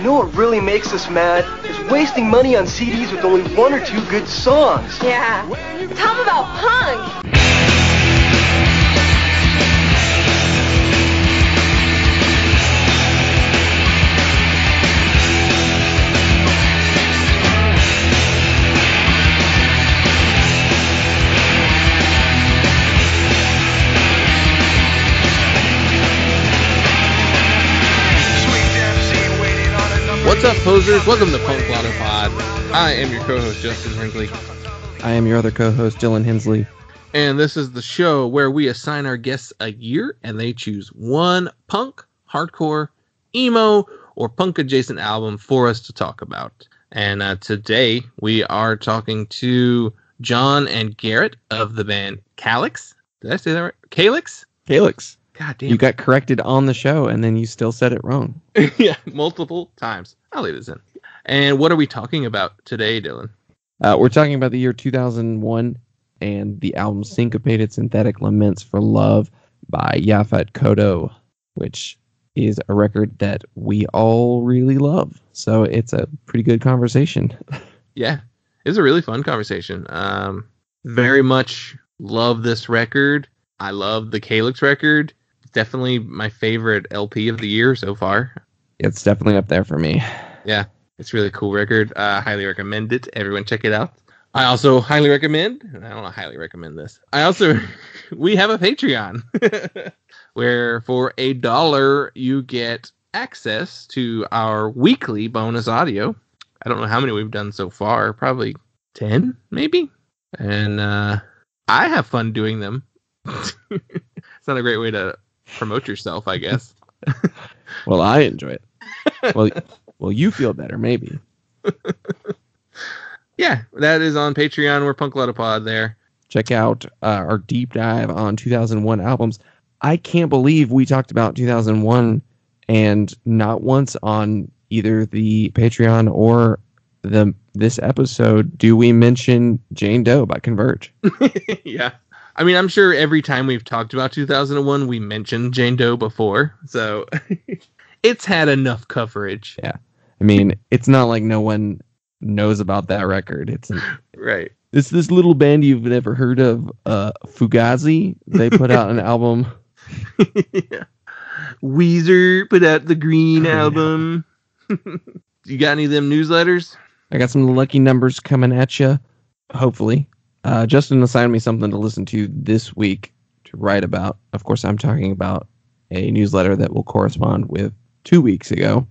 You know what really makes us mad? Is wasting money on CDs with only one or two good songs. Yeah. Tell them about punk. What's up, posers? Welcome to Punk Lotto Pod. I am your co-host, Justin Hensley. I am your other co-host, Dylan Hensley. And this is the show where we assign our guests a year, and they choose one punk, hardcore, emo, or punk-adjacent album for us to talk about. And today, we are talking to John and Garett of the band Calyx. Did I say that right? Calyx? Calyx. God damn. You got corrected on the show, and then you still said it wrong. Yeah, multiple times. I'll leave this in. And what are we talking about today, Dylan? We're talking about the year 2001 and the album Syncopated Synthetic Laments for Love by Yaphet Kotto, which is a record that we all really love. So it's a pretty good conversation. Yeah, it's a really fun conversation. Very much love this record. I love the Calyx record. Definitely my favorite LP of the year so far. It's definitely up there for me. Yeah, it's a really cool record. Highly recommend it. Everyone check it out. I also highly recommend, and I don't highly recommend this. We have a Patreon where for $1 you get access to our weekly bonus audio. I don't know how many we've done so far. Probably 10, maybe. And I have fun doing them. It's not a great way to promote yourself, I guess. Well, I enjoy it. Well, you feel better, maybe. Yeah, that is on Patreon. We're Punk Lotto Pod there. Check out our deep dive on 2001 albums. I can't believe we talked about 2001 and not once on either the Patreon or this episode do we mention Jane Doe by Converge. Yeah. I mean, I'm sure every time we've talked about 2001, we mentioned Jane Doe before, so it's had enough coverage. Yeah. I mean, it's not like no one knows about that record. It's right. It's this little band you've never heard of, Fugazi. They put out an album. Yeah. Weezer put out the Green album. You got any of them newsletters? I got some lucky numbers coming at you, hopefully. Justin assigned me something to listen to this week to write about. Of course, I'm talking about a newsletter that will correspond with 2 weeks ago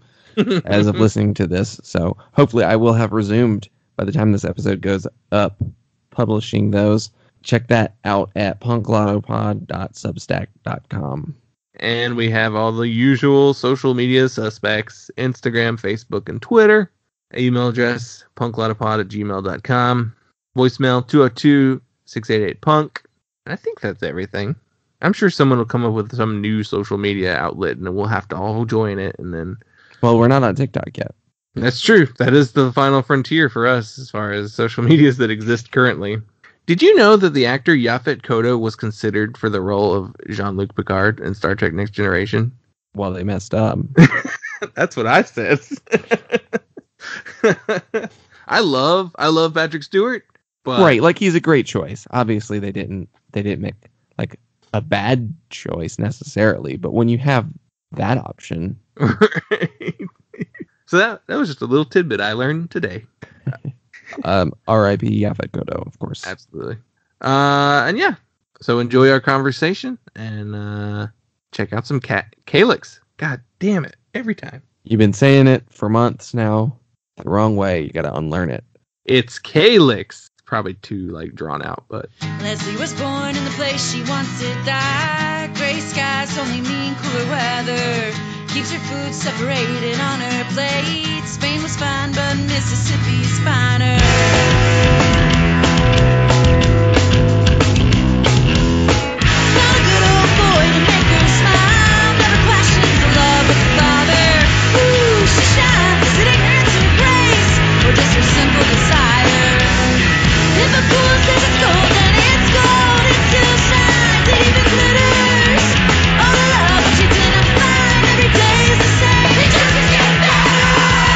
as of listening to this. So hopefully I will have resumed by the time this episode goes up publishing those. Check that out at punklottopod.substack.com. And we have all the usual social media suspects, Instagram, Facebook, and Twitter. Email address, punklottopod@gmail.com. Voicemail 202-688-PUNK. I think that's everything. I'm sure someone will come up with some new social media outlet and we'll have to all join it. And then, well, we're not on TikTok yet. That's true. That is the final frontier for us as far as social medias that exist currently. Did you know that the actor Yaphet Kotto was considered for the role of Jean-Luc Picard in Star Trek Next Generation? Well, they messed up. That's what I said. I love Patrick Stewart. But, right, like he's a great choice. Obviously, they didn't make like a bad choice necessarily, but when you have that option, right. So that was just a little tidbit I learned today. R.I.P. Yaphet Kotto, of course. Absolutely. And yeah, so enjoy our conversation and check out some Calyx. God damn it! Every time you've been saying it for months now, the wrong way. You got to unlearn it. It's Calyx. Probably too drawn out, but Leslie was born in the place she wants to die. Gray skies only mean cooler weather. Keeps her food separated on her plate. Spain was fine, but Mississippi's finer. Found a good old boy to make her smile. Never questions the love of the father. Ooh, she shines. Is it ignorance or grace, or just her simple desire? If a fool says it's gold, then it's gold. It still shines, it even glitters. All the love that you didn't find, every day is the same. It just keeps getting better.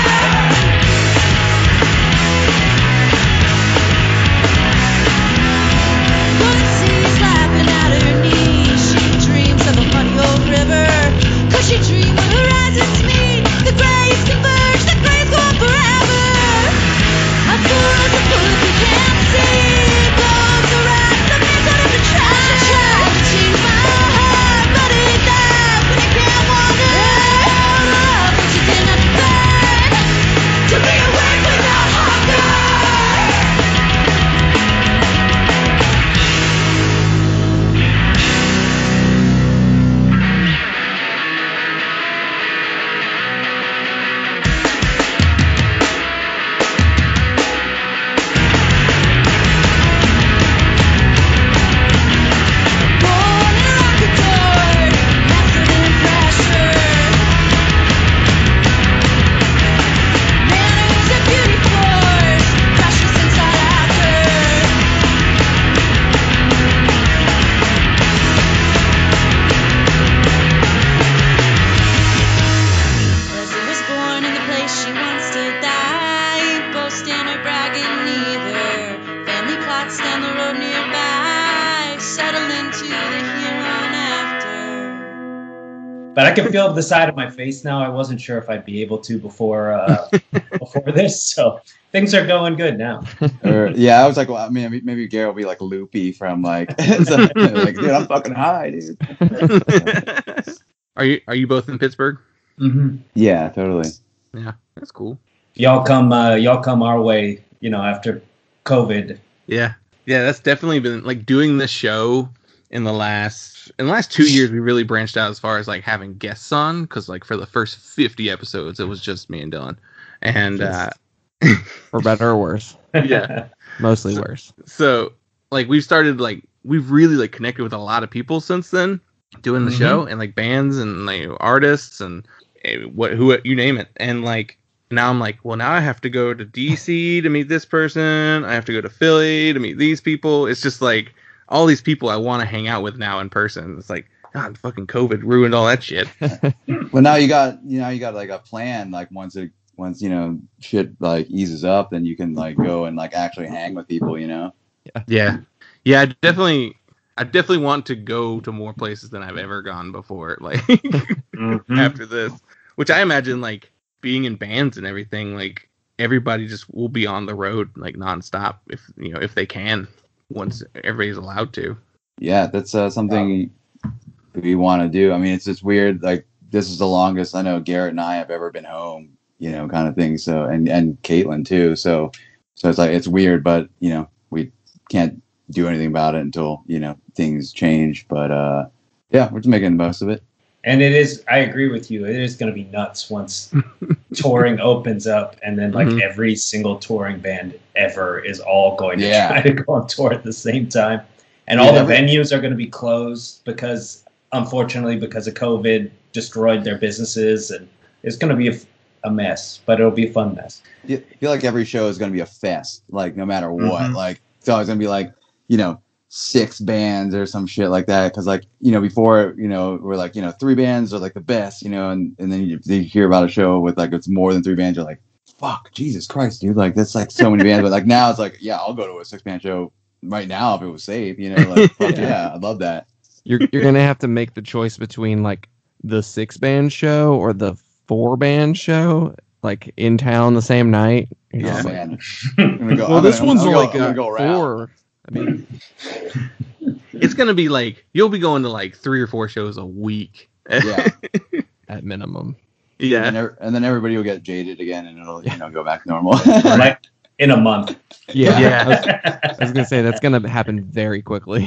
But I can feel the side of my face now. I wasn't sure if I'd be able to before this, so things are going good now. Yeah, I was like, well, I mean, maybe Garett will be like loopy from like, like, dude, I'm fucking high, dude. Are you both in Pittsburgh? Mm-hmm. Yeah, totally. Yeah, that's cool. Y'all come our way, after COVID. Yeah, that's definitely been like doing this show in the last 2 years. We really branched out as far as like having guests on, because like for the first 50 episodes, it was just me and Dylan, and For better or worse. Yeah, Mostly worse. So like we've really like connected with a lot of people since then, doing the show, and like bands and like artists and who you name it, and like. Now I'm like, well, now I have to go to DC to meet this person. I have to go to Philly to meet these people. It's just like all these people I want to hang out with now in person. It's like, God, fucking COVID ruined all that shit. Well, now you got like a plan. Like once shit like eases up, then you can like go and like actually hang with people. Yeah. I definitely want to go to more places than I've ever gone before. Like after this, which I imagine like. Being in bands and everything, like everybody just will be on the road like nonstop if they can, once everybody's allowed to. Yeah, that's something we want to do. I mean, it's just weird. Like this is the longest I know Garett and I have ever been home, kind of thing. So and Caitlin too. So it's like it's weird, but we can't do anything about it until things change. But yeah, we're just making the most of it. And I agree with you. It is going to be nuts once touring opens up, and then like every single touring band ever is all going to try to go on tour at the same time. And all the venues are going to be closed because of COVID destroyed their businesses, and it's going to be a mess, but it'll be a fun mess. I feel like every show is going to be a fest, like no matter what. Like it's always going to be like, 6 bands or some shit like that, because like before we're like 3 bands are like the best, and then you hear about a show with like it's more than 3 bands, you're like, fuck, Jesus Christ, dude, like that's like so many bands. But like now it's like, yeah, I'll go to a 6-band show right now if it was safe, like fuck yeah, I'd love that. You're gonna have to make the choice between like the 6-band show or the 4-band show, like in town the same night. Yeah, man. This one's only got 4. I mean, it's gonna be like you'll be going to like 3 or 4 shows a week. Yeah, at minimum. Yeah, and then everybody will get jaded again, and it'll go back to normal. Like in a month. Yeah. I was gonna say that's gonna happen very quickly.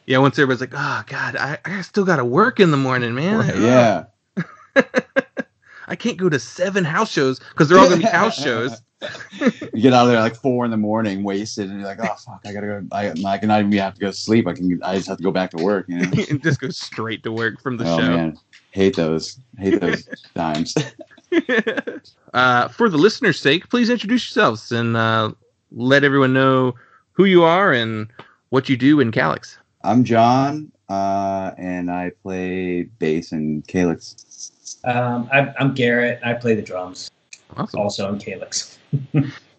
Yeah, once everybody's like, oh God, I still gotta work in the morning, man. Right, yeah. I can't go to 7 house shows because they're all gonna be house shows. You get out of there like 4 a.m, wasted, and you're like, oh fuck, I gotta go. I cannot even have to go to sleep. I just have to go back to work. And just go straight to work from the show. Man, hate those times. For the listeners' sake, please introduce yourselves and let everyone know who you are and what you do in Calyx. I'm John, and I play bass in Calyx. I'm Garett. I play the drums. Awesome. Also in Calyx.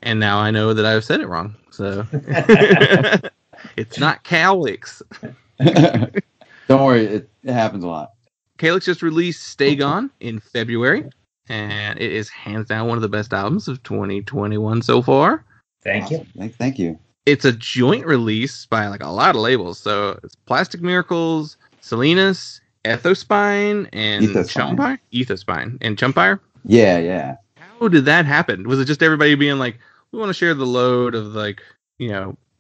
And now I know that I've said it wrong. So it's not Calyx. Don't worry, it happens a lot. Calyx just released Stay Gone in February, and it is hands down one of the best albums of 2021 so far. Thank you. Thank you. It's a joint release by like a lot of labels. So it's Plastic Miracles, Salinas, Ethospine, and Chumpire. Ethospine and Chumpire. Yeah. How did that happen? Was it just everybody being like, we want to share the load of like,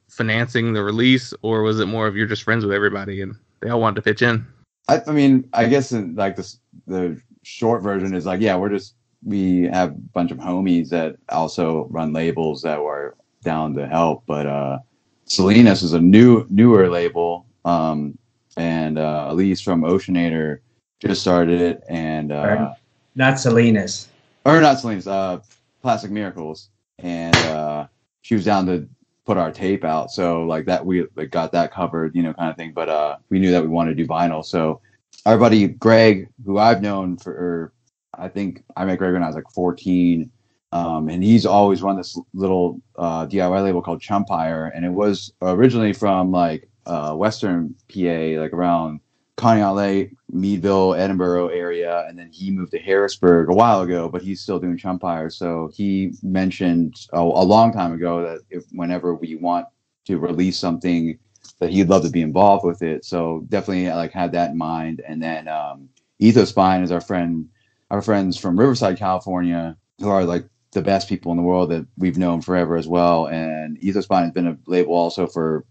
financing the release, or was it more of you're just friends with everybody and they all wanted to pitch in? I mean, I guess like the short version is like, yeah, we have a bunch of homies that also run labels that were down to help, but Salinas is a newer label, and Elise from Oceanator just started it, and not Salinas. Or not Salinas, Plastic Miracles, and she was down to put our tape out, so like that we got that covered, kind of thing. But we knew that we wanted to do vinyl, so our buddy Greg, who I've known for, I think I met Greg when I was like 14, and he's always run this little DIY label called Chumpire, and it was originally from like Western PA, like around Coney Island, Meadville, Edinburgh area, and then he moved to Harrisburg a while ago, but he's still doing Chumpire. So he mentioned a long time ago that whenever we want to release something, that he'd love to be involved with it. So definitely like had that in mind. And then Ethospine is our friends from Riverside, California, who are like the best people in the world that we've known forever as well. And Ethospine has been a label also for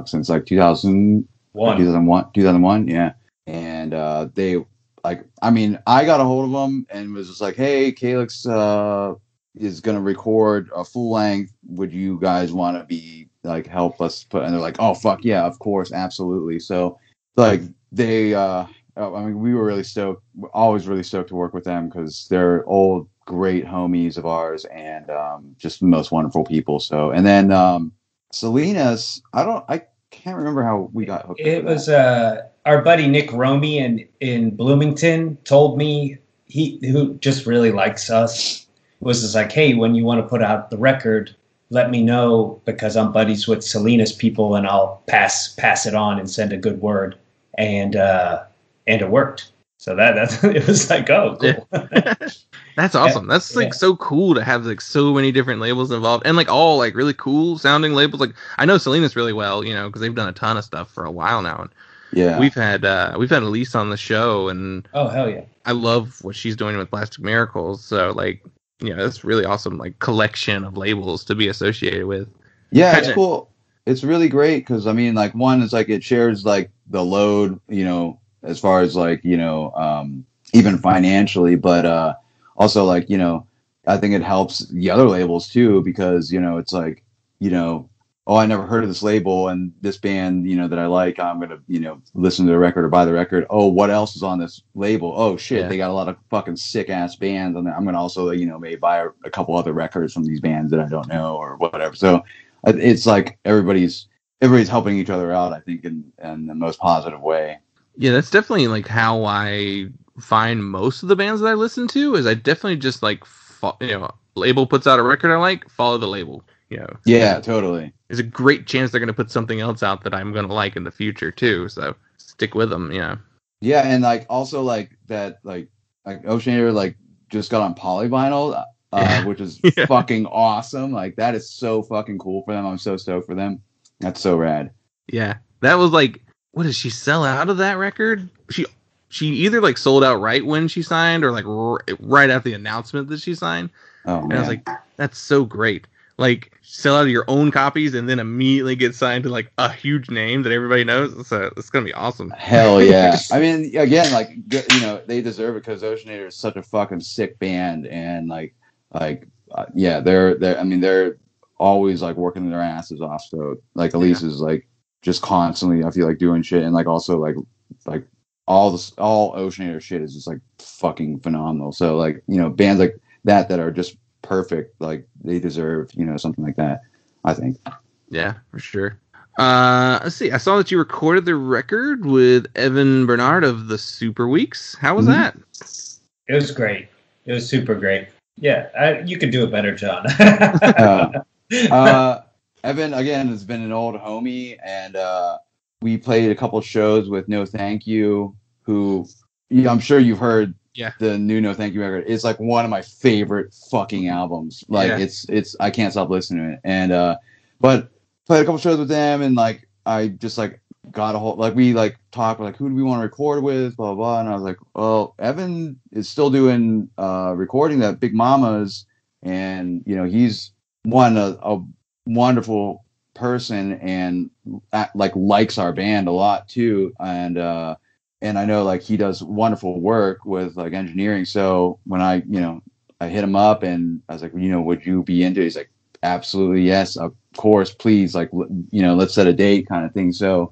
since like 2001, yeah. And they like, I mean, I got a hold of them and was just like, hey, Calyx is gonna record a full length. Would you guys want to be like help us put? And they're like, oh fuck yeah, of course, absolutely. So like they, I mean, we were really stoked. We're always really stoked to work with them because they're old great homies of ours and just the most wonderful people. So and then Salinas, I can't remember how we got hooked. It was our buddy Nick Romy in Bloomington told me, who just really likes us, was just like, hey, when you want to put out the record, let me know because I'm buddies with Salinas people and I'll pass it on and send a good word. And it worked. So that's it was like, oh, cool. That's awesome. That's like so cool to have like so many different labels involved and like all like really cool sounding labels. Like I know Salinas really well, you know, because they've done a ton of stuff for a while now. And yeah, we've had Elise on the show, and oh hell yeah, I love what she's doing with Plastic Miracles. So like, you know, that's really awesome. Like collection of labels to be associated with. Yeah, it's cool. It's really great because I mean, like one is like it shares like the load, you know, as far as like, you know, even financially, but also like, you know, I think it helps the other labels too, because, you know, it's like, you know, oh, I never heard of this label and this band, you know, that I like, I'm going to, you know, listen to the record or buy the record. Oh, what else is on this label? Oh shit, they got a lot of fucking sick ass bands on there. I'm going to also, you know, maybe buy a couple other records from these bands that I don't know or whatever. So it's like everybody's helping each other out, I think, in the most positive way. Yeah, that's definitely like how I find most of the bands that I listen to. Is I definitely just like, you know, label puts out a record I like, follow the label. You know. Yeah, totally. There's a great chance they're going to put something else out that I'm going to like in the future too. So stick with them. You know. Yeah, and like also like that, like Oceanator like just got on polyvinyl, which is fucking awesome. Like that is so fucking cool for them. I'm so stoked for them. That's so rad. Yeah, that was like. What did she sell out of that record? She either like sold out right when she signed or like right after the announcement that she signed. Oh man. And I was like, that's so great. Like sell out of your own copies and then immediately get signed to like a huge name that everybody knows. So it's gonna be awesome. Hell yeah. I mean, again, like, you know, they deserve it because Oceanator is such a fucking sick band, and yeah, they're always like working their asses off. So like Elise is like just constantly, I feel like, doing shit, and like also like all Oceanator shit is just like fucking phenomenal. So like, you know, bands like that are just perfect, like they deserve, you know, something like that, I think. Yeah, for sure. Let's see. I saw that you recorded the record with Evan Bernard of the Super Weeks. How was that? It was great. It was super great. Yeah, you could do it better, John. Evan, again, has been an old homie, and we played a couple shows with No Thank You, who, you know, I'm sure you've heard the new No Thank You record. It's like one of my favorite fucking albums. Like it's I can't stop listening to it. And but played a couple shows with them, and like I just like got a whole, like we like talked like, who do we want to record with, blah blah, and I was like, well, Evan is still doing recording that Big Mamas, and you know, he's a wonderful person and like likes our band a lot too, and I know like he does wonderful work with like engineering. So when I hit him up and I was like, you know, would you be into it? He's like, absolutely, yes, of course, please, like, you know, let's set a date kind of thing. So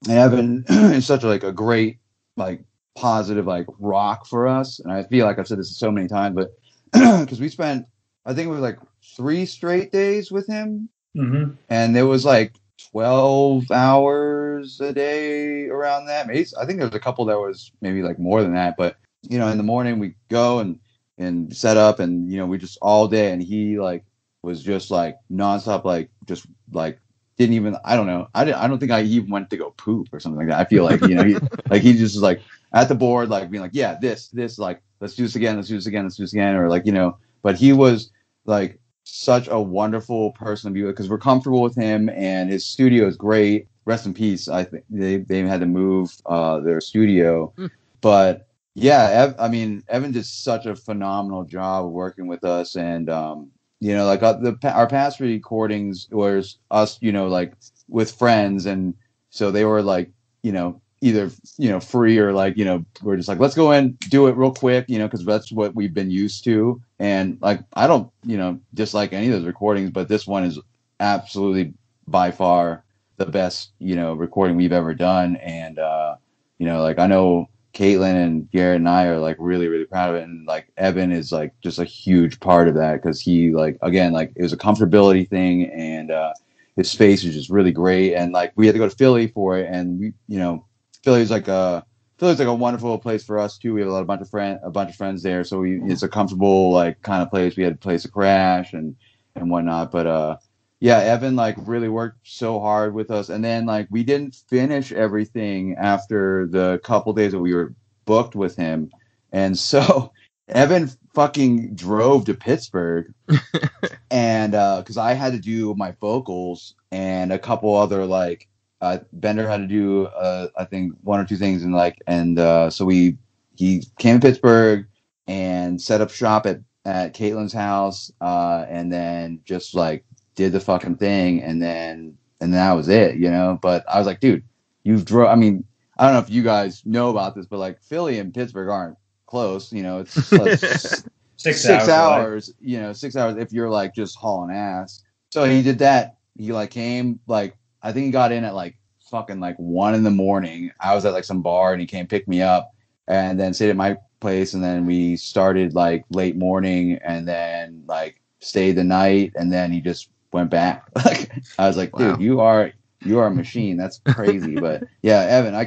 Evan is such a great, like, positive, like, rock for us, and I feel like I've said this so many times, but because we spent, I think it was like 3 straight days with him, and there was like 12 hours a day around that. Maybe, I think there was a couple that was maybe like more than that, but you know, in the morning we go and set up, and you know, we just all day, and he like was just like nonstop, like just like didn't even, I don't know. I don't think I even went to go poop or something like that. I feel like, he just was like at the board, like being like, yeah, this, like, let's do this again. Let's do this again. Let's do this again. Or like, but he was like such a wonderful person to be with because we're comfortable with him and his studio is great. Rest in peace. I think they had to move their studio, but yeah, Evan did such a phenomenal job of working with us, and like our past recordings was us, like with friends, and so they were like, either free or like, we're just like, let's go in, do it real quick, because that's what we've been used to, and like I don't dislike any of those recordings, but this one is absolutely by far the best recording we've ever done, and like I know Caitlin and Garrett and I are like really, really proud of it. And like Evan is like just a huge part of that because he like, again, like it was a comfortability thing and his space is just really great. And like we had to go to Philly for it. And we, Philly's like a wonderful place for us too. We have a bunch of friends there. So it's a comfortable like kind of place. We had a place to crash and whatnot. But yeah, Evan like really worked so hard with us, and then like we didn't finish everything after the couple days that we were booked with him, and so Evan fucking drove to Pittsburgh, and because I had to do my vocals and a couple other like Bender had to do I think one or two things, and so he came to Pittsburgh and set up shop at Caitlin's house, and then just like did the fucking thing, and then that was it, But I was like, dude, you've drove. I mean, I don't know if you guys know about this, but like Philly and Pittsburgh aren't close. It's like six hours. 6 hours if you're like just hauling ass. So he did that. He like came like I think he got in at like fucking like 1 a.m. I was at like some bar and he came pick me up and then stayed at my place, and then we started like late morning and then like stayed the night, and then he just went back. Like I was like, dude, you are a machine. That's crazy. But yeah, Evan, I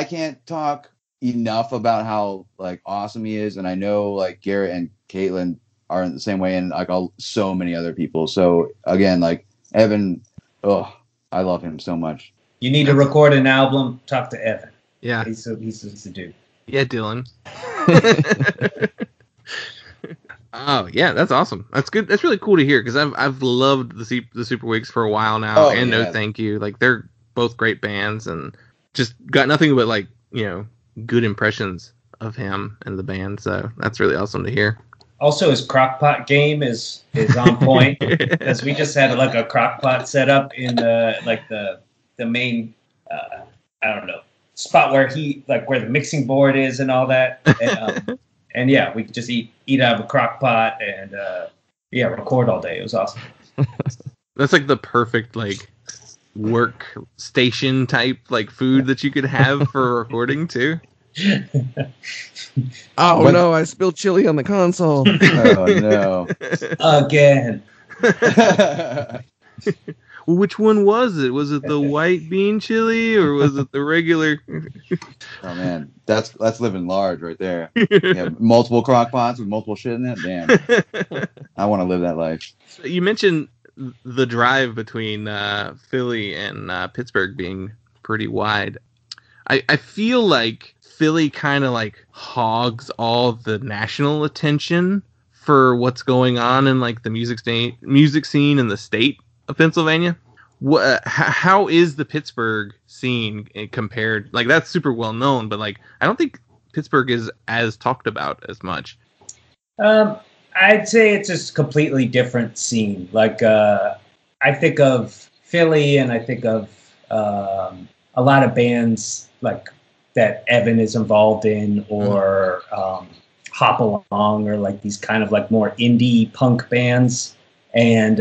can't talk enough about how like awesome he is, and I know like Garrett and Caitlin are in the same way, and like so many other people. So again, like Evan, I love him so much. You need to record an album. Talk to Evan. Yeah, he's the dude. Yeah, Dylan. Oh yeah, that's awesome. That's good. That's really cool to hear because I've loved the Super Wigs for a while now, and yeah. No Thank You. Like they're both great bands, and just got nothing but like good impressions of him and the band. So that's really awesome to hear. Also, his crockpot game is on point because we just had like a crockpot set up in the main I don't know spot where where the mixing board is and all that. And, and yeah, we could just eat out of a crock pot and record all day. It was awesome. That's like the perfect like work station type like food that you could have for recording too. Oh no, I spilled chili on the console. Oh no. Again. Well, which one was it? Was it the white bean chili or was it the regular? Oh man, that's living large right there. Yeah, multiple crock pots with multiple shit in it. Damn, I want to live that life. So you mentioned the drive between Philly and Pittsburgh being pretty wide. I feel like Philly kind of like hogs all the national attention for what's going on in like the music scene in the state of Pennsylvania. How is the Pittsburgh scene compared? Like that's super well known, but like I don't think Pittsburgh is as talked about as much. I'd say it's a completely different scene. Like I think of Philly, and I think of a lot of bands like that Evan is involved in, or Hop Along, or like these kind of like more indie punk bands, and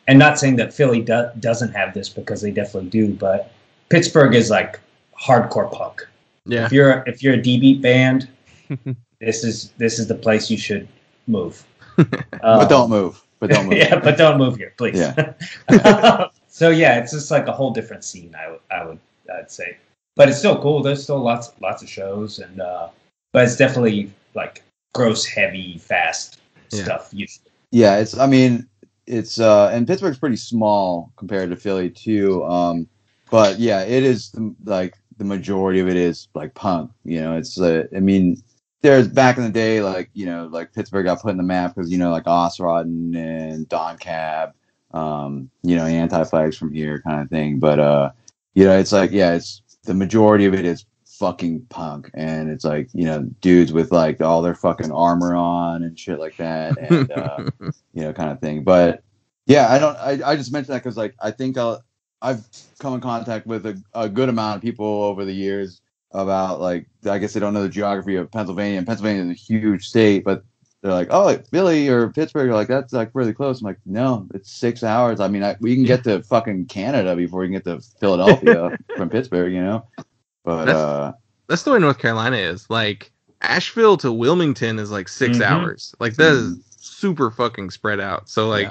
not saying that Philly doesn't have this, because they definitely do, but Pittsburgh is like hardcore punk. Yeah. If you're a D-beat band, this is the place you should move. But don't move. Yeah, but don't move here, please. Yeah. So yeah, it's just like a whole different scene. I'd say, but it's still cool. There's still lots of shows, and but it's definitely like gross, heavy, fast stuff. Usually. Yeah, it's. I mean, it's and Pittsburgh's pretty small compared to Philly too. But yeah, it is like the majority of it is like punk. You know, it's I mean, there's back in the day, like, you know, like Pittsburgh got put in the map because, you know, like Osrodden and Don Cab, you know, Anti-Flags from here kind of thing. But you know, it's like, yeah, it's the majority of it is fucking punk, and it's like, you know, dudes with like all their fucking armor on and shit like that, and you know, kind of thing. But yeah, I just mentioned that because like I think I've come in contact with a good amount of people over the years about, like, I guess they don't know the geography of Pennsylvania, and Pennsylvania is a huge state, but they're like, oh, like Philly or Pittsburgh, like that's like really close. I'm like, no, it's 6 hours. I mean, we can get to fucking Canada before we can get to Philadelphia from Pittsburgh, you know. But that's the way North Carolina is. Like Asheville to Wilmington is like 6 hours. Like that is super fucking spread out. So like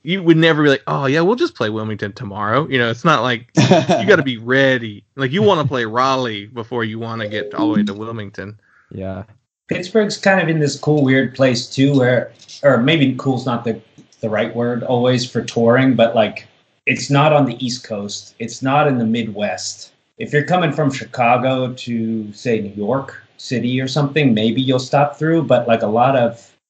you would never be like, oh yeah, we'll just play Wilmington tomorrow. You know, it's not like you got to be ready. Like you want to play Raleigh before you want to get all the way to Wilmington. Yeah. Pittsburgh's kind of in this cool, weird place too, where, or maybe cool's not the right word always for touring, but like it's not on the East Coast. It's not in the Midwest. If you're coming from Chicago to, say, New York City or something, maybe you'll stop through. But like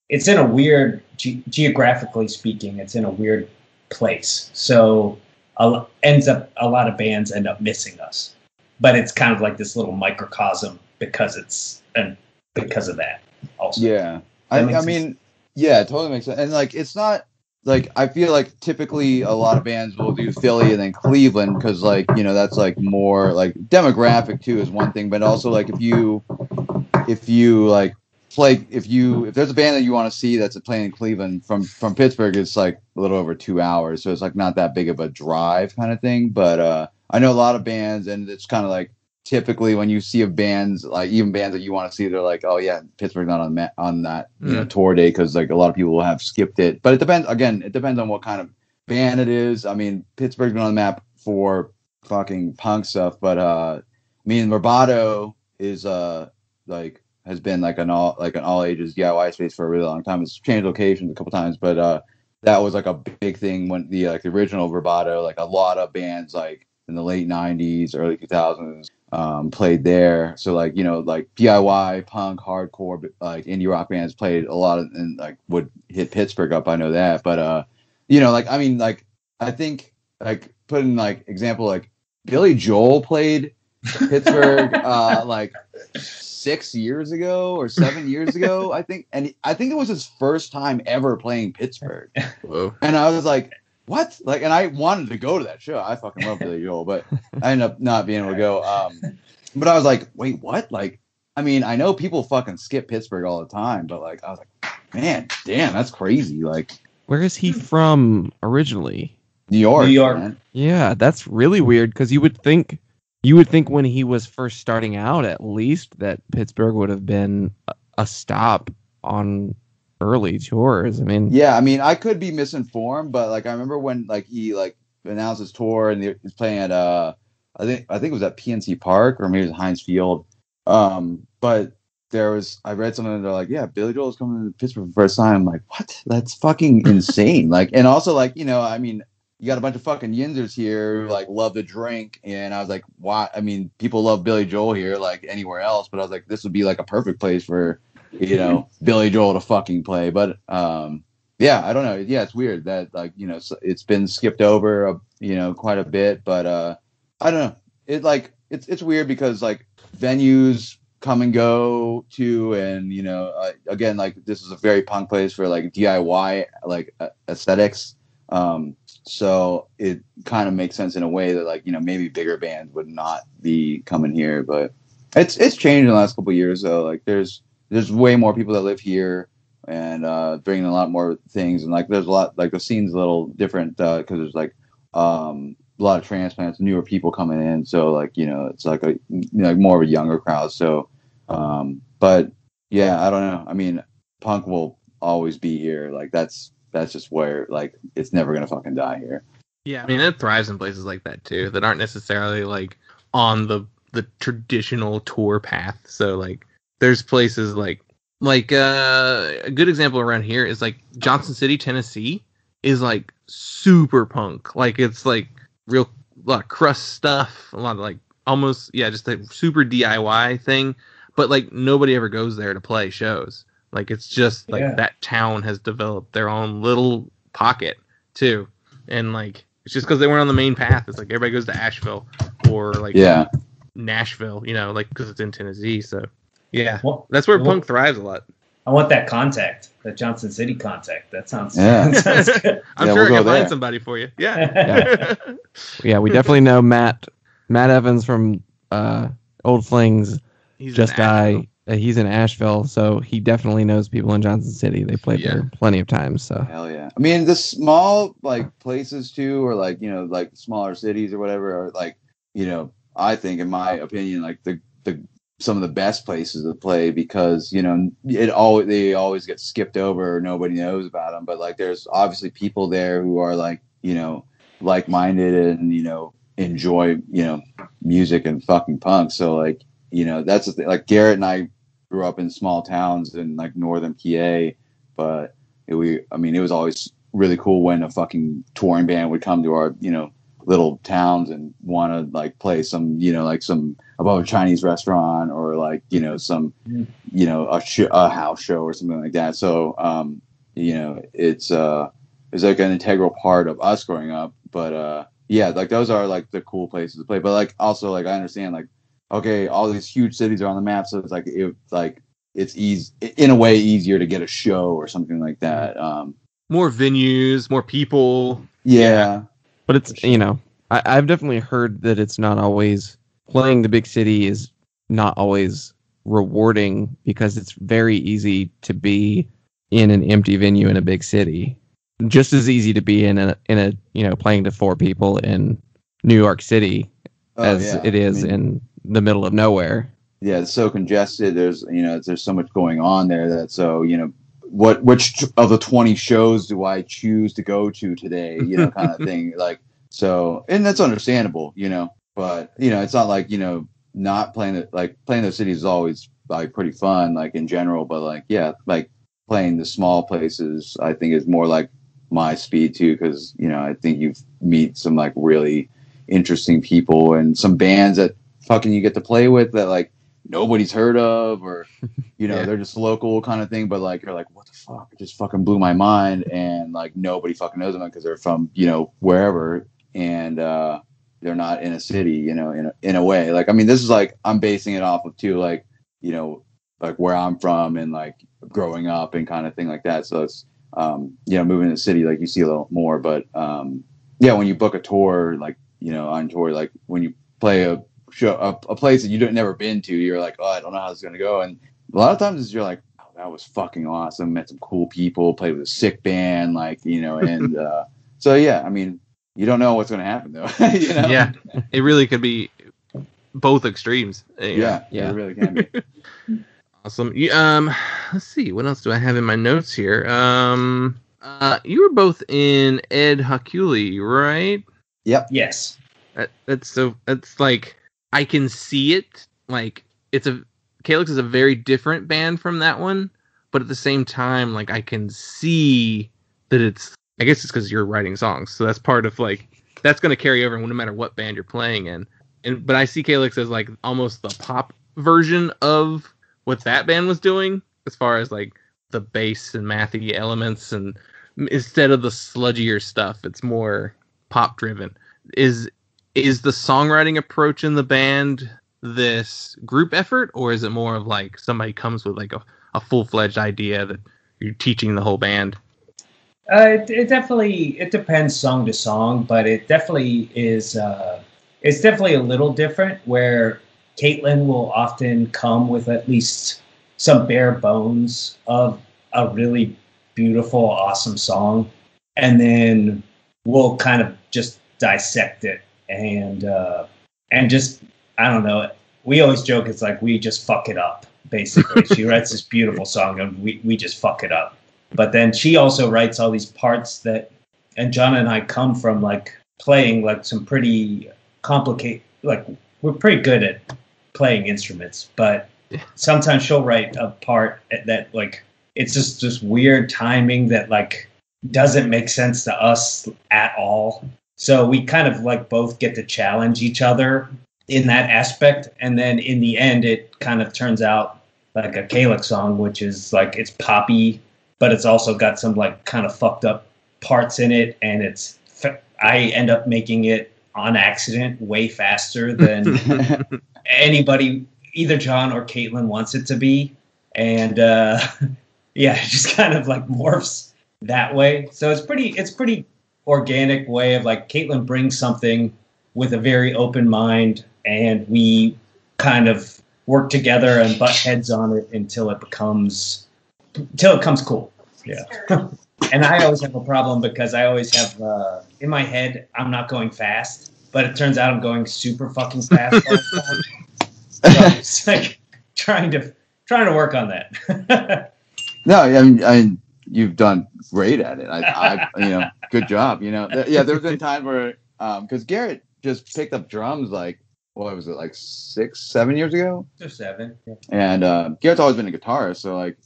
it's in a weird, geographically speaking, it's in a weird place. So a lot of bands end up missing us. But it's kind of like this little microcosm because of that also. Yeah. I mean, yeah, it totally makes sense. And like, it's not like, I feel like typically a lot of bands will do Philly and then Cleveland because, like, you know, that's like more like demographic too is one thing, but also like if you like play, if there's a band that you want to see that's playing in Cleveland from Pittsburgh, it's like a little over 2 hours, so it's like not that big of a drive kind of thing. But I know a lot of bands, and it's kind of like typically when you see bands, like even bands that you want to see, they're like, oh yeah, Pittsburgh's not on that you know, tour day because like a lot of people will have skipped it. But it depends on what kind of band it is. I mean, Pittsburgh's been on the map for fucking punk stuff, but I mean, Bravado is like has been like an all ages DIY space for a really long time. It's changed locations a couple times, but that was like a big thing when the original Bravado, like a lot of bands like in the late 90s, early 2000s played there. So like, you know, like DIY, punk, hardcore, like indie rock bands played a lot of, and like would hit Pittsburgh up. I know that, but you know, like, I mean, like, I think like putting like example, like Billy Joel played Pittsburgh like 6 years ago or 7 years ago, I think. And I think it was his first time ever playing Pittsburgh. Whoa. And I was like, what? Like, and I wanted to go to that show. I fucking love Billy Joel, but I ended up not being able to go. But I was like, wait, what? Like, I mean, I know people fucking skip Pittsburgh all the time, but like, I was like, man, damn, that's crazy. Like, where is he from originally? New York. Man. Yeah, that's really weird because you would think when he was first starting out, at least, that Pittsburgh would have been a stop on early tours. I mean, yeah, I mean, I could be misinformed, but like I remember when like he like announced his tour and he was playing at I think it was at PNC Park or maybe it was Heinz Field. But I read something and they're like, yeah, Billy Joel is coming to Pittsburgh for the first time. I'm like, what? That's fucking insane. Like, and also like, you know, I mean, you got a bunch of fucking yinzers here who like love to drink, and I was like, why? I mean, people love Billy Joel here like anywhere else, but I was like, this would be like a perfect place for, you know, Billy Joel to fucking play. But yeah, I don't know. Yeah, it's weird that like, you know, it's been skipped over, you know, quite a bit. But I don't know. It like it's weird because like venues come and go too, and you know, again, like this is a very punk place for like DIY like aesthetics. So it kind of makes sense in a way that like, you know, maybe bigger bands would not be coming here, but it's changed in the last couple of years though. Like there's way more people that live here and bringing a lot more things, and like there's a lot, like the scene's a little different because there's like a lot of transplants, newer people coming in, so like, you know, it's like a, you know, like more of a younger crowd. So but yeah, I don't know. I mean, punk will always be here. Like that's just where like it's never gonna fucking die here. Yeah, I mean, it thrives in places like that too that aren't necessarily like on the traditional tour path. So like there's places like a good example around here is like Johnson City, Tennessee. is like super punk. Like it's like real a lot of crust stuff, a lot of like almost just a super DIY thing. But like nobody ever goes there to play shows. Like it's just like that town has developed their own little pocket too, and like it's just because they weren't on the main path. It's like everybody goes to Asheville or like Nashville, like because it's in Tennessee. So that's where punk thrives a lot. I want that contact, that Johnson City contact. That sounds good. I'm sure I can find somebody for you. Yeah. We definitely know Matt Evans from Old Flings. He's just died. He's in Asheville, so he definitely knows people in Johnson City. They played there plenty of times. So hell yeah. I mean, the small like places too, or like like smaller cities or whatever, are like I think, in my opinion, like the some of the best places to play because they always get skipped over. Nobody knows about them, but like there's obviously people there who are like like-minded and enjoy music and fucking punk. So like that's the thing. Like Garett and I grew up in small towns in like northern PA, but it was always really cool when a fucking touring band would come to our little towns and want to like play some like some above a Chinese restaurant or like some a house show or something like that. So it's like an integral part of us growing up. But like those are like the cool places to play. But like also like I understand like okay, all these huge cities are on the map, so it's like it's easy in a way easier to get a show or something like that. More venues, more people. Yeah. But it's I've definitely heard that it's not always playing the big city is not always rewarding because it's very easy to be in an empty venue in a big city. Just as easy to be in a playing to 4 people in New York City as it is in the middle of nowhere. Yeah, it's so congested. There's there's so much going on there that which of the 20 shows do I choose to go to today? Kind of thing. Like so, and that's understandable. But it's not like not playing those cities is always like pretty fun, like in general. But like like playing the small places, I think is more like my speed too, because I think you meet some like really interesting people and some bands that fucking you get to play with that like nobody's heard of, or they're just local kind of thing, but like you're like, what the fuck, it just fucking blew my mind, and like nobody fucking knows them because they're from wherever, and they're not in a city, in a way. Like I mean, this is like I'm basing it off of too, like like where I'm from and like growing up and kind of thing like that. So it's moving to the city, like you see a little more, but when you book a tour, like on tour, like when you play a show, a place that you've never been to, you're like, oh, I don't know how this is gonna go, and a lot of times you're like, oh, that was fucking awesome, met some cool people, played with a sick band, like and so I mean, you don't know what's gonna happen though. Yeah, it really could be both extremes. Yeah, it really can be. Awesome. Let's see, what else do I have in my notes here? You were both in Ed Hakuli, right? Yep. Yes. That's like I can see it. Like Calyx is a very different band from that one, but at the same time, like I can see that it's. I guess it's because you're writing songs, so that's part of like that's going to carry over no matter what band you're playing in. But I see Calyx as like almost the pop version of what that band was doing, as far as like the bass and mathy elements, and instead of the sludgier stuff, it's more pop driven. Is the songwriting approach in the band this group effort, or is it more of like somebody comes with like a full-fledged idea that you're teaching the whole band? It depends song to song, but it definitely is. It's definitely a little different where Caitlin will often come with at least some bare bones of a really beautiful, awesome song, and then we'll kind of just dissect it and just, I don't know. We always joke it's like we just fuck it up. Basically, she writes this beautiful song and we just fuck it up. But then she also writes all these parts and John and I come from like playing like some pretty complicated, like we're pretty good at playing instruments, but sometimes she'll write a part that like, it's just weird timing that like doesn't make sense to us at all. So we kind of like both get to challenge each other in that aspect. And then in the end, it kind of turns out like a Calyx song, which is like, it's poppy, but it's also got some like kind of fucked up parts in it. And I end up making it on accident way faster than anybody, either John or Caitlin wants it to be. And yeah, it just kind of like morphs that way. So it's pretty organic way of like Caitlin brings something with a very open mind, and we kind of work together and butt heads on it until it comes cool. Yeah. And I always have a problem because I always have in my head I'm not going fast, but it turns out I'm going super fucking fast all the time. So it's like trying to work on that. No, I mean, you've done great at it. I good job. Yeah, there's been times where, because Garett just picked up drums like, what was it, like 6-7 years ago? Just 7. Yeah. And Garrett's always been a guitarist, so like,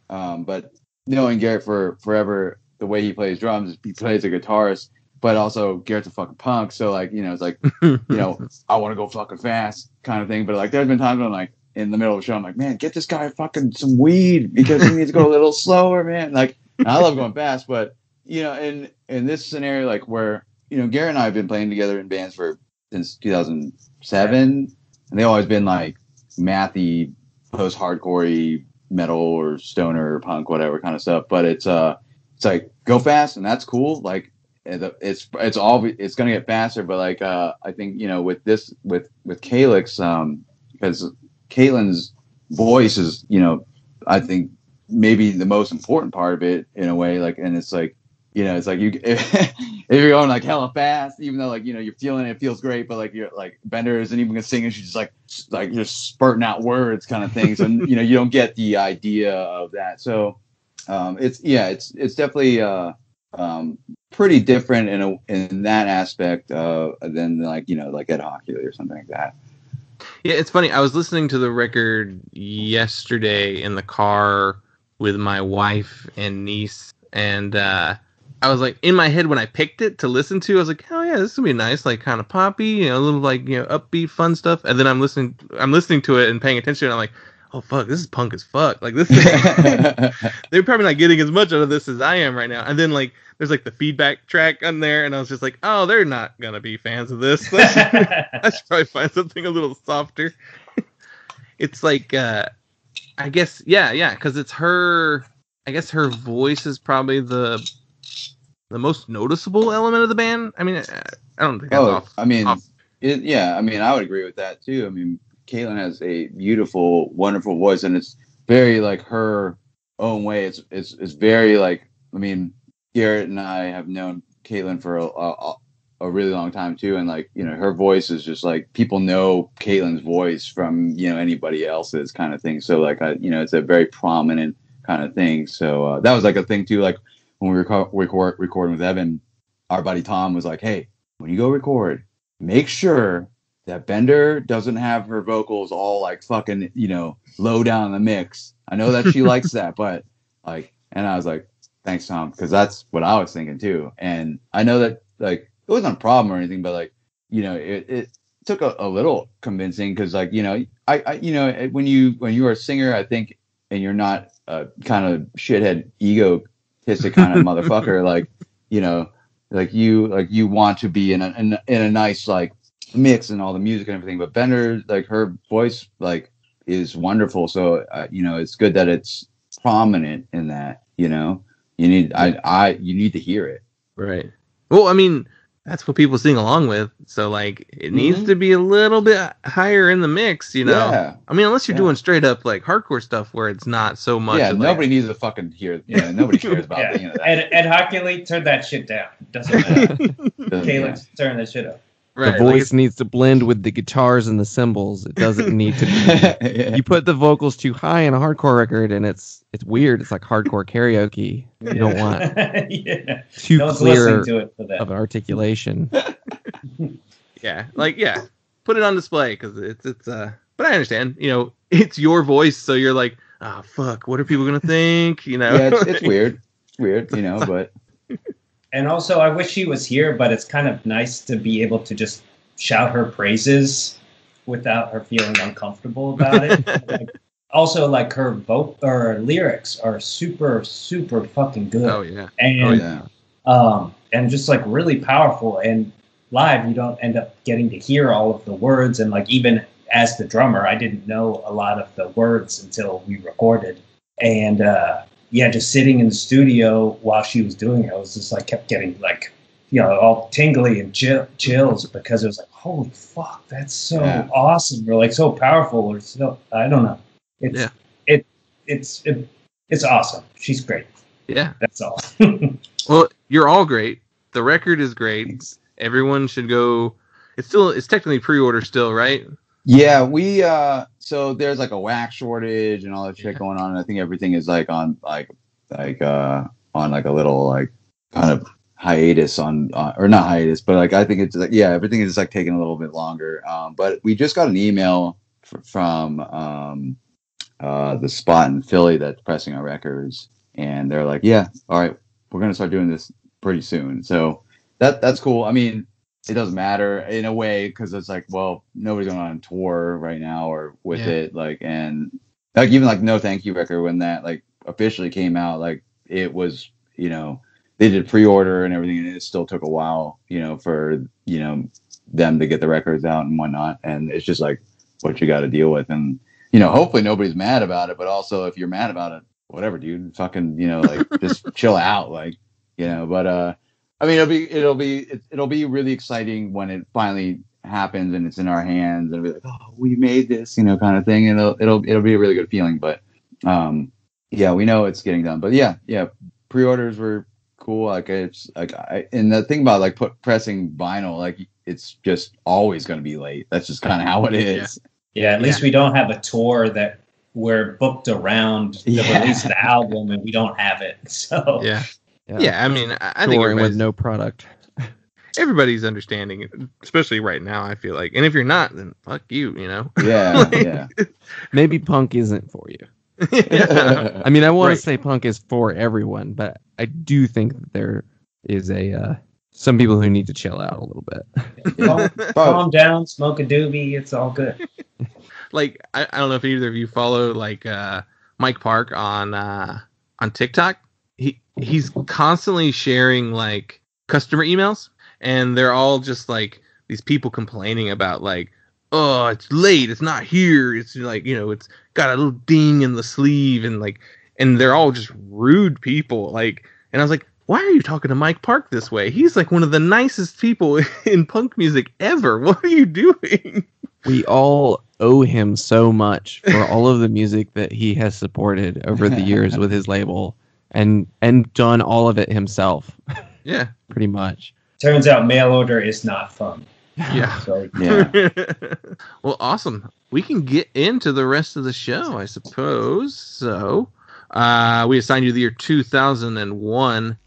but knowing Garett for forever, the way he plays drums, he plays a guitarist, but also Garrett's a fucking punk, so like, it's like, I want to go fucking fast kind of thing. But like, there's been times when like, in the middle of the show, I'm like, man, get this guy fucking some weed because he needs to go a little slower, man. Like, I love going fast, but in this scenario, like where Garett and I have been playing together in bands since 2007, and they've always been like mathy, post-hardcore metal or stoner or punk, whatever kind of stuff. But it's like go fast, and that's cool. Like it's gonna get faster, but like I think with Calyx, because Caitlin's voice is, I think maybe the most important part of it in a way. Like, and it's like, it's like if you're going like hella fast, even though like, you're feeling it feels great, but like you're like Bender isn't even gonna sing, and she's just like you're spurting out words kind of things, and you don't get the idea of that. So it's definitely pretty different in that aspect than like like Ed Hockley or something like that. Yeah, it's funny. I was listening to the record yesterday in the car with my wife and niece, and I was like, in my head when I picked it to listen to, I was like, oh yeah, this will be nice, like kind of poppy, a little like upbeat, fun stuff. And then I'm listening to it and paying attention, and I'm like, oh fuck, this is punk as fuck. Like this, they're probably not getting as much out of this as I am right now. And then like, there's like the feedback track on there, and I was just like, oh, they're not gonna be fans of this. I should probably find something a little softer. It's like, I guess, yeah, because it's her. I guess her voice is probably the most noticeable element of the band. I mean, I don't think that's off. I mean, I would agree with that too. I mean, Caitlin has a beautiful, wonderful voice, and it's very like her own way. It's very like, I mean, Garett and I have known Caitlin for a really long time too, and like her voice is just like, people know Caitlin's voice from anybody else's kind of thing. So like it's a very prominent kind of thing. So that was like a thing too. Like when we recording with Evan, our buddy Tom was like, hey, when you go record, make sure that Bender doesn't have her vocals all like fucking low down in the mix. I know that she likes that, but like, and I was like, thanks, Tom, because that's what I was thinking too. And I know that like it wasn't a problem or anything, but like it took a little convincing, because like I when you are a singer, I think, and you're not a kind of shithead egotistic kind of motherfucker, like you want to be in a nice like mix and all the music and everything. But Bender, like her voice like is wonderful, so it's good that it's prominent in that. You need you need to hear it. Right. Well, I mean, that's what people sing along with. So like, it needs to be a little bit higher in the mix, Yeah. I mean, unless you're doing straight up like hardcore stuff where it's not so much. Yeah. Nobody needs to fucking hear. Nobody cares about that. Ed Hockley, turn that shit down. Doesn't matter. Calyx, turn that shit up. Right, the voice needs to blend with the guitars and the cymbals. It doesn't need to be. You put the vocals too high in a hardcore record, and it's weird. It's like hardcore karaoke. You don't want too clear of an articulation. Put it on display, because it's. But I understand. It's your voice, so you're like, oh fuck, what are people gonna think? Yeah, it's weird. It's weird, but. And also, I wish she was here, but it's kind of nice to be able to just shout her praises without her feeling uncomfortable about it. Also, like her lyrics are super, super fucking good. Oh yeah. And just like really powerful. And live, you don't end up getting to hear all of the words. And like even as the drummer, I didn't know a lot of the words until we recorded. And just sitting in the studio while she was doing it, I was just like kept getting like, all tingly and chills because it was like, holy fuck, that's so awesome, or like so powerful, or so I don't know. It's awesome. She's great. Yeah, that's all. Well, you're all great. The record is great. Thanks. Everyone should go. It's technically pre-order still, right? Yeah, we so there's like a wax shortage and all that shit going on, and I think everything is like on like on like a little like kind of hiatus on or not hiatus, but like I think it's like everything is like taking a little bit longer. But we just got an email from the spot in Philly that's pressing our records, and they're like, yeah, all right, we're gonna start doing this pretty soon. So that's cool. I mean, it doesn't matter in a way because it's like, well, nobody's going on tour right now or with it, like, and like even like No Thank You record, when that like officially came out, like it was, they did pre-order and everything, and it still took a while, for them to get the records out and whatnot, and it's just like what you got to deal with, and hopefully nobody's mad about it, but also if you're mad about it, whatever, dude, fucking like just chill out, like, but I mean, it'll be really exciting when it finally happens and it's in our hands, and it'll be like, oh, we made this, kind of thing, and it'll be a really good feeling. But we know it's getting done. But pre-orders were cool. Like it's like and the thing about like pressing vinyl, like it's just always going to be late. That's just kind of how it is. Yeah, at least we don't have a tour that we're booked around the release of the album, and we don't have it. So I mean, I think with no product. Everybody's understanding, especially right now, I feel like. And if you're not, then fuck you, Yeah, Maybe punk isn't for you. I mean, I want to say punk is for everyone, but I do think that there is some people who need to chill out a little bit. Calm down, smoke a doobie, it's all good. Like, I don't know if either of you follow like Mike Park on TikTok. He's constantly sharing like customer emails, and they're all just like these people complaining about like, oh, it's late, it's not here, it's like, it's got a little ding in the sleeve, and they're all just rude people, like, and I was like, why are you talking to Mike Park this way? He's like one of the nicest people in punk music ever. What are you doing? We all owe him so much for all of the music that he has supported over the years with his label. And done all of it himself. Yeah, pretty much. Turns out mail order is not fun. Yeah. So, Well, awesome. We can get into the rest of the show, I suppose. So, we assigned you the year 2001.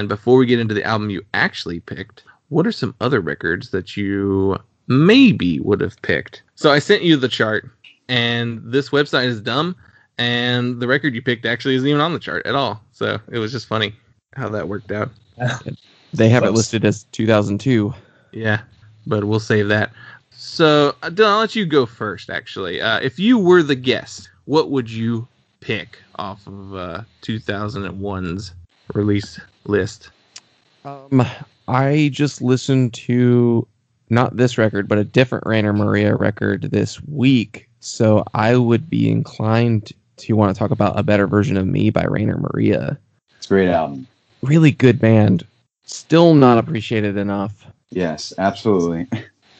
Before we get into the album you actually picked, what are some other records that you maybe would have picked? So I sent you the chart, and this website is dumb, and the record you picked actually isn't even on the chart at all. So it was just funny how that worked out. They have it listed as 2002. Yeah, but we'll save that. So, Dylan, I'll let you go first, actually. If you were the guest, what would you pick off of 2001's release list? I just listened to not this record, but a different Rainer Maria record this week. So I would be inclined to want to talk about A Better Version of Me by Rainer Maria. It's a great album. Really good band. Still not appreciated enough. Yes, absolutely.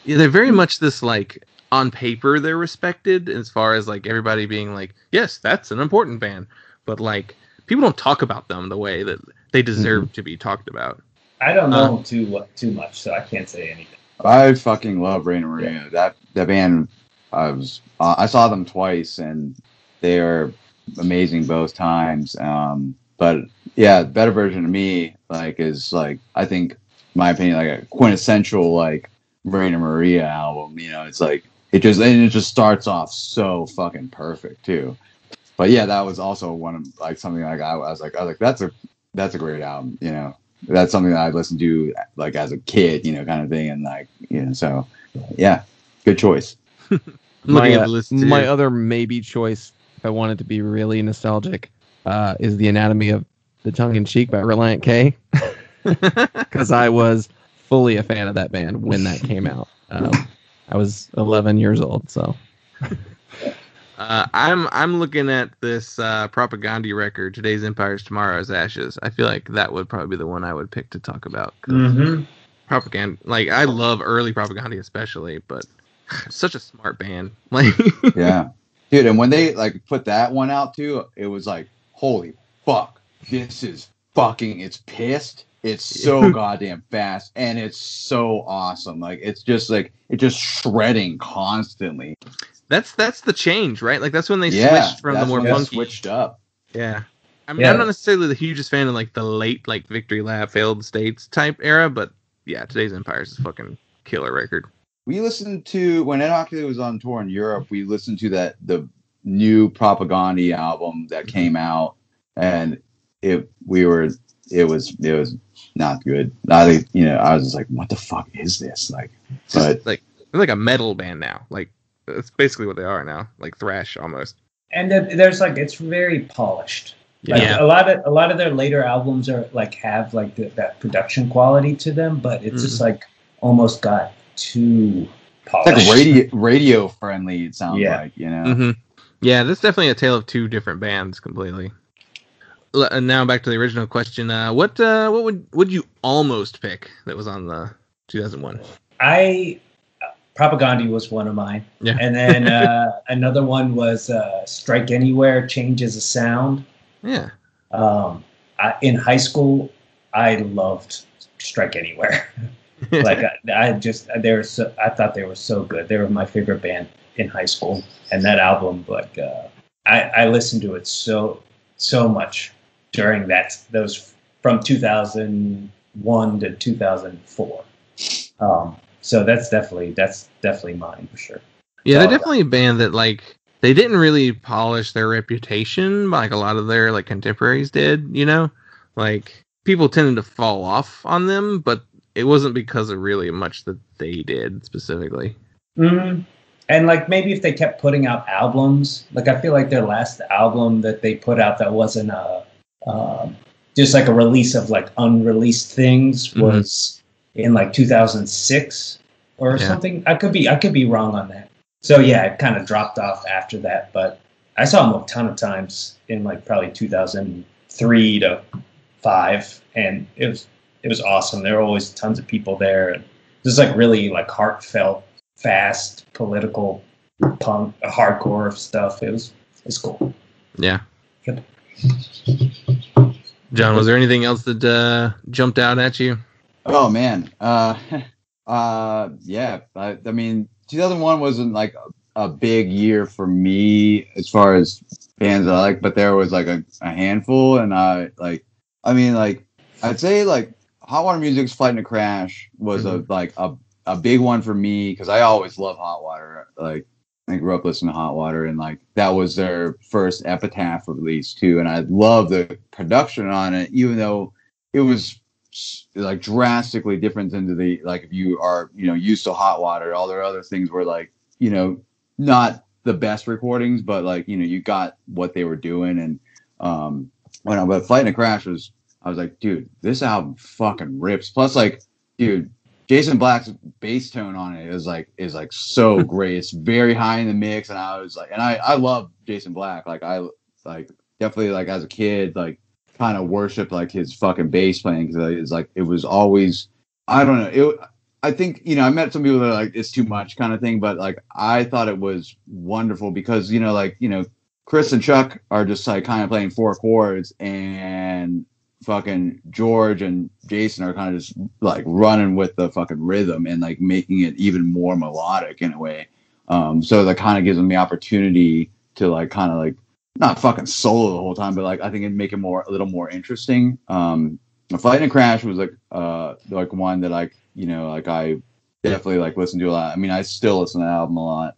Yeah, they're very much this, like, on paper they're respected as far as, like, everybody being like, yes, that's an important band. But, like, people don't talk about them the way that they deserve to be talked about. I don't know too much, so I can't say anything. I fucking love Rainer Maria. That band, I saw them twice, and they are amazing both times. But yeah, Better Version of Me, like, is like, I think, in my opinion, like a quintessential like Rainer Maria album. You know, it's like it just starts off so fucking perfect too. But yeah, that was also one of like something like I was like that's a great album. You know, that's something that I listened to like as a kid. You know, kind of thing, and like, you know, so yeah, good choice. Looking at the list too. My other maybe choice, if I wanted to be really nostalgic, is The Anatomy of the Tongue in Cheek by Reliant K. Because I was fully a fan of that band when that came out. I was 11 years old, so. I'm looking at this Propagandhi record, Today's Empires, Tomorrow's Ashes. I feel like that would probably be the one I would pick to talk about. Propaganda, like, I love early Propagandhi especially, but such a smart band. Like, yeah, dude, and when they like put that one out too, it was like, holy fuck, this is fucking, it's pissed. It's so goddamn fast, and it's so awesome. Like, it's just shredding constantly. That's the change, right? Like, that's when they switched from the more funky. Switched up. Yeah. I mean, I'm not necessarily the hugest fan of like the late like Victory Lap, Failed States type era, but yeah, Today's Empires is a fucking killer record. We listened to, when Ed Ockley was on tour in Europe, we listened to the new Propagandhi album that came out, and it was not good. I think, you know, I was just like, what the fuck is this? Like, but like, they're like a metal band now. Like, that's basically what they are now, like thrash almost. And there's like, it's very polished. Like, Yeah. a lot of their later albums are like have like that production quality to them, but it's just like almost got too polished. it's like radio friendly. It sounds like, you know. Mm-hmm. Yeah, that's definitely a tale of two different bands completely. And now back to the original question. What would you almost pick that was on the 2001? Propagandhi was one of mine. Yeah. And then another one was Strike Anywhere, Changes a Sound. Yeah. In high school, I loved Strike Anywhere. Like, I thought they were so good. They were my favorite band in high school. And that album, like, I listened to it so much during those from 2001 to 2004. So that's definitely mine for sure. Yeah, they're definitely a band that, like, they didn't really polish their reputation like a lot of their like contemporaries did, you know? Like, people tended to fall off on them, but it wasn't because of really much that they did specifically. Mm-hmm. And like, maybe if they kept putting out albums, like, I feel like their last album that they put out that wasn't just like a release of like unreleased things was in like 2006 or something. I could be wrong on that. So yeah, it kind of dropped off after that, but I saw them a ton of times in like probably 2003 to 5, and it was awesome. There were always tons of people there. And this is like really like heartfelt, fast, political, punk, hardcore stuff. It's cool. Yeah. Good. John, was there anything else that jumped out at you? Oh man. Yeah. I mean, 2001 wasn't like a big year for me as far as bands I like, but there was like a handful, and I'd say like Hot Water Music's Fighting to Crash was a big one for me, because I always love Hot Water. Like, I grew up listening to Hot Water, and like that was their first Epitaph release too, and I love the production on it, even though it was like drastically different into the, like, if you are, you know, used to hot water, all their other things were like, you know, not the best recordings, but like, you know, you got what they were doing. And but Flight and a Crash was, I was like, dude, this album fucking rips. Plus, like, dude, Jason Black's bass tone on it is like so great. It's very high in the mix, and I was like, and I love Jason Black. Like, I like definitely, like, as a kid, like, kind of worshipped like his fucking bass playing, because it's like, it was always, I don't know, I think, you know, I met some people that are like, it's too much kind of thing, but like, I thought it was wonderful because, you know, like, you know, Chris and Chuck are just like kind of playing 4 chords, and fucking George and Jason are kind of just like running with the fucking rhythm and like making it even more melodic in a way. So that kind of gives them the opportunity to like kind of like not fucking solo the whole time, but like I think it'd make it a little more interesting. Flight and Crash was like one that like, you know, like I definitely like listened to a lot. I mean, I still listen to the album a lot.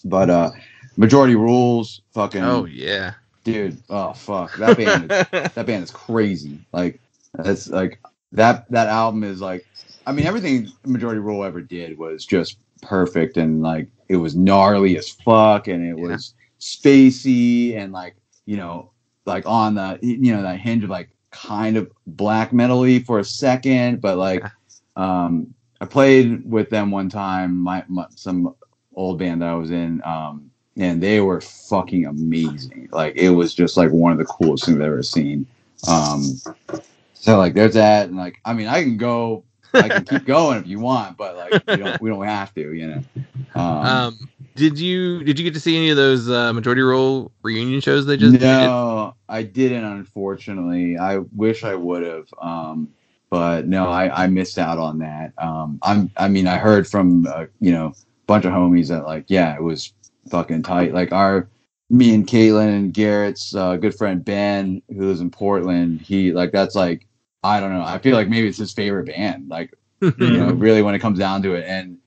But Majority Rules, fucking, oh yeah, dude, oh fuck, that band is crazy. Like, it's like that album is like, I mean, everything Majority Rule ever did was just perfect, and like it was gnarly as fuck, and it was spacey, and like, you know, like on the, you know, that hinge of like kind of black metal-y for a second, but like I played with them one time, some old band that I was in, and they were fucking amazing. Like, it was just like one of the coolest things I've ever seen. So like there's that, and like, I mean, I can keep going if you want, but like we don't have to, you know. Did you get to see any of those Majority Rule reunion shows they just did? No, I didn't, unfortunately. I wish I would have. But no, I missed out on that. I mean, I heard from you know, a bunch of homies that like, yeah, it was fucking tight. Like me and Caitlin and Garett's good friend Ben, who lives in Portland, he like, that's like, I don't know, I feel like maybe it's his favorite band, like, you know, really when it comes down to it. And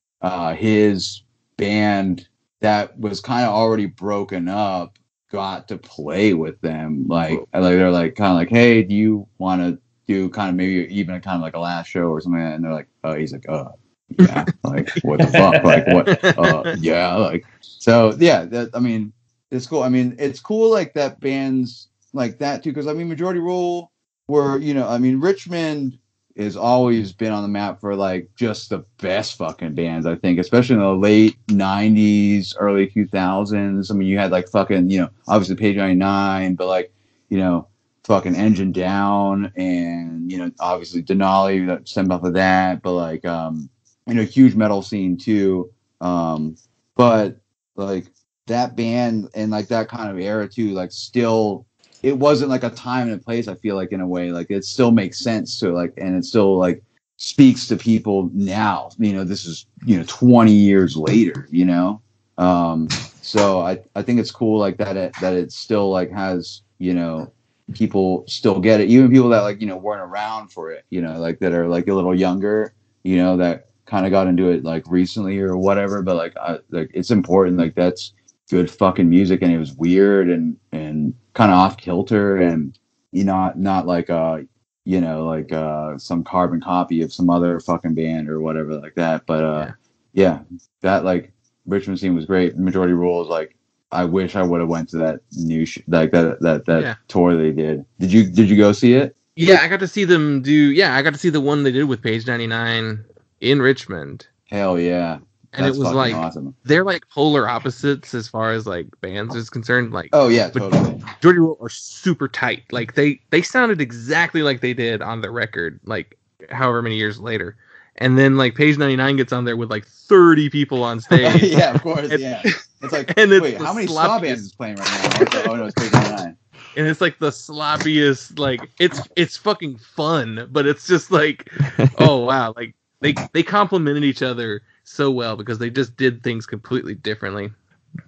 his band that was kind of already broken up got to play with them. Like they're like kind of like, hey, do you want to do kind of maybe even kind of like a last show or something? And they're like, he's like, yeah, like, what the fuck, like, what, yeah, like, so yeah, I mean, it's cool. I mean, it's cool like that bands like that too, because I mean, Majority Rule were, you know, I mean, Richmond has always been on the map for like just the best fucking bands, I think, especially in the late 90s, early 2000s. I mean, you had like fucking, you know, obviously Page 99, but like, you know, fucking Engine Down, and, you know, obviously Denali that stemmed off of that, but like, you know, huge metal scene too. But like that band and like that kind of era too, like still, it wasn't like a time and a place, I feel like, in a way, like it still makes sense to like, and it still like speaks to people now, you know, this is, you know, 20 years later, you know? So I think it's cool like that it still like has, you know, people still get it, even people that like, you know, weren't around for it, you know, like that are like a little younger, you know, that kind of got into it like recently or whatever, but like like it's important, like that's good fucking music, and it was weird and kind of off kilter, and you know, not like you know, like some carbon copy of some other fucking band or whatever like that. But yeah, that like Richmond scene was great. Majority Rule is like, I wish I would have went to that new like that tour they did. Did you go see it? Yeah, I got to see them do. Yeah, I got to see the one they did with Page 99 in Richmond. Hell yeah. And That's it was like awesome. They're like polar opposites as far as like bands is concerned. Like, oh yeah, totally. Majority Rule are super tight. Like they sounded exactly like they did on the record, like however many years later. And then like Page 99 gets on there with like 30 people on stage. Yeah, of course. Yeah, it's like, wait, how many ska bands is playing right now? Oh no, it's Page 99. And it's like the sloppiest. Like it's fucking fun, but it's just like, oh wow, like they complemented each other so well because they just did things completely differently.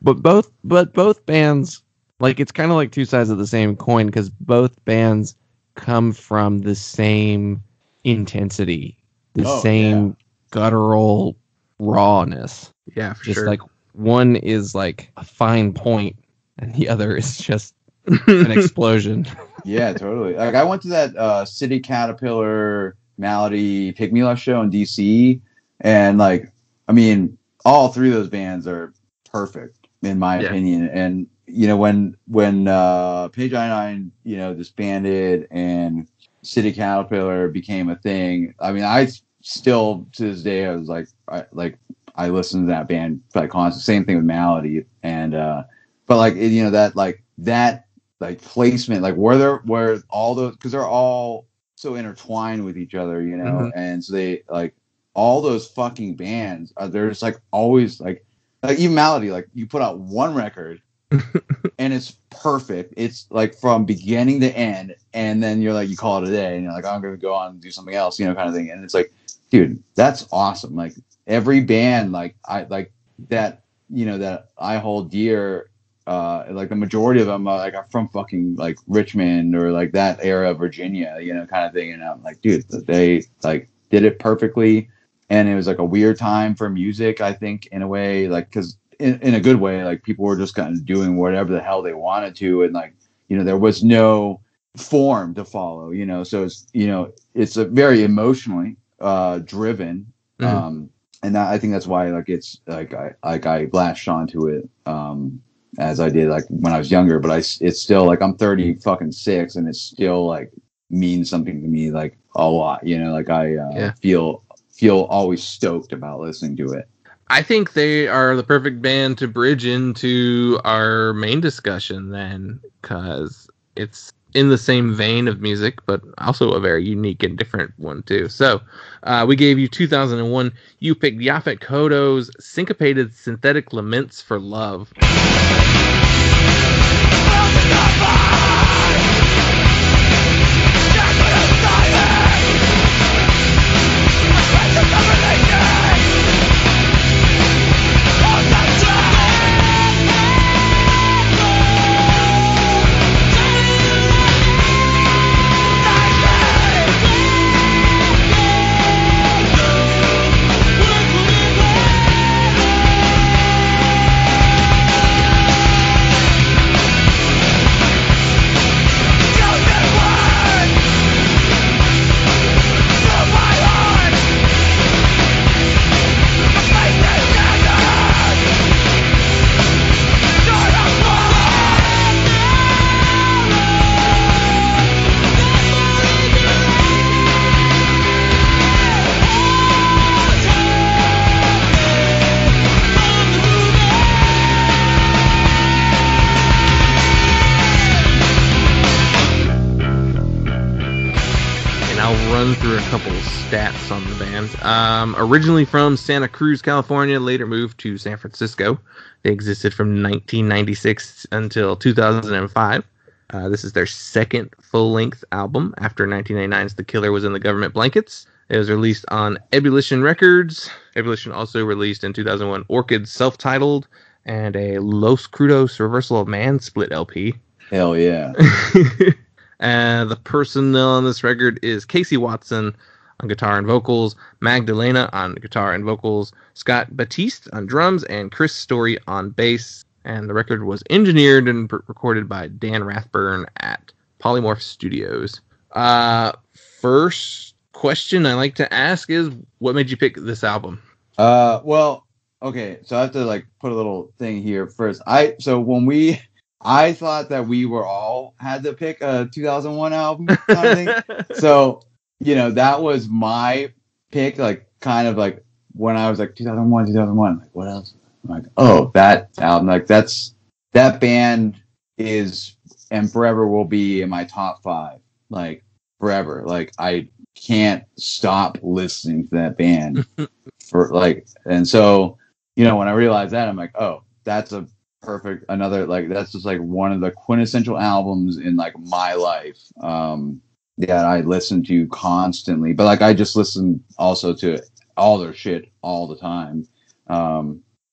But both bands, like, it's kind of like two sides of the same coin, because both bands come from the same intensity, the same guttural rawness. Yeah, for just sure. like one is like a fine point, and the other is just an explosion. Yeah, totally. Like I went to that City Caterpillar Malady Pick Me Love show in DC, and like, I mean, all three of those bands are perfect in my opinion. And you know, when Page 99, you know, disbanded and City Caterpillar became a thing, I mean, I still to this day I was like, I listen to that band like constant. Same thing with Malady, and but like you know that placement, like where all those, because they're all so intertwined with each other, you know, and so they like all those fucking bands they're just like always like even Malady, like you put out one record and it's perfect. It's like from beginning to end, and then you're like, you call it a day, and you're like, I'm gonna go on and do something else, you know, kind of thing. And it's like, dude, that's awesome. Like every band, like I like that, you know, that I hold dear. Like the majority of them are from fucking like Richmond or like that era of Virginia, you know, kind of thing. And I'm like, dude, they like did it perfectly, and it was like a weird time for music, I think, in a way, like because in a good way, like people were just kind of doing whatever the hell they wanted to, and like, you know, there was no form to follow, you know. So it's, you know, it's a very emotionally driven, and I think that's why like it's like I latched onto it as I did like when I was younger, but it's still like I'm 36 and it still like means something to me like a lot, you know, like I feel always stoked about listening to it. I think they are the perfect band to bridge into our main discussion then, because it's in the same vein of music, but also a very unique and different one too. So we gave you 2001. You picked Yaphet Kotto's Syncopated Synthetic Laments for Love. Through a couple stats on the band. Originally from Santa Cruz, California, later moved to San Francisco. They existed from 1996 until 2005. This is their second full-length album after 1999's The Killer Was in the Government Blankets. It was released on Ebullition Records. Ebullition also released in 2001 Orchid's self-titled and a Los Crudos Reversal of Man split LP. Hell yeah. The personnel on this record is Casey Watson on guitar and vocals, Magdalena on guitar and vocals, Scott Batiste on drums, and Chris Story on bass. And the record was engineered and recorded by Dan Rathburn at Polymorph Studios. First question I like to ask is, what made you pick this album? Well, okay, so I have to like put a little thing here first. I thought that we were all had to pick a 2001 album kind of thing. So, you know, that was my pick, like kind of like when I was like 2001, like what else? I'm like, oh, that album, like that band is and forever will be in my top 5, like forever. Like I can't stop listening to that band for like, and so, you know, when I realized that, I'm like, oh, that's a perfect, another like that's just like one of the quintessential albums in like my life that I listen to constantly. But like I just listen also to all their shit all the time.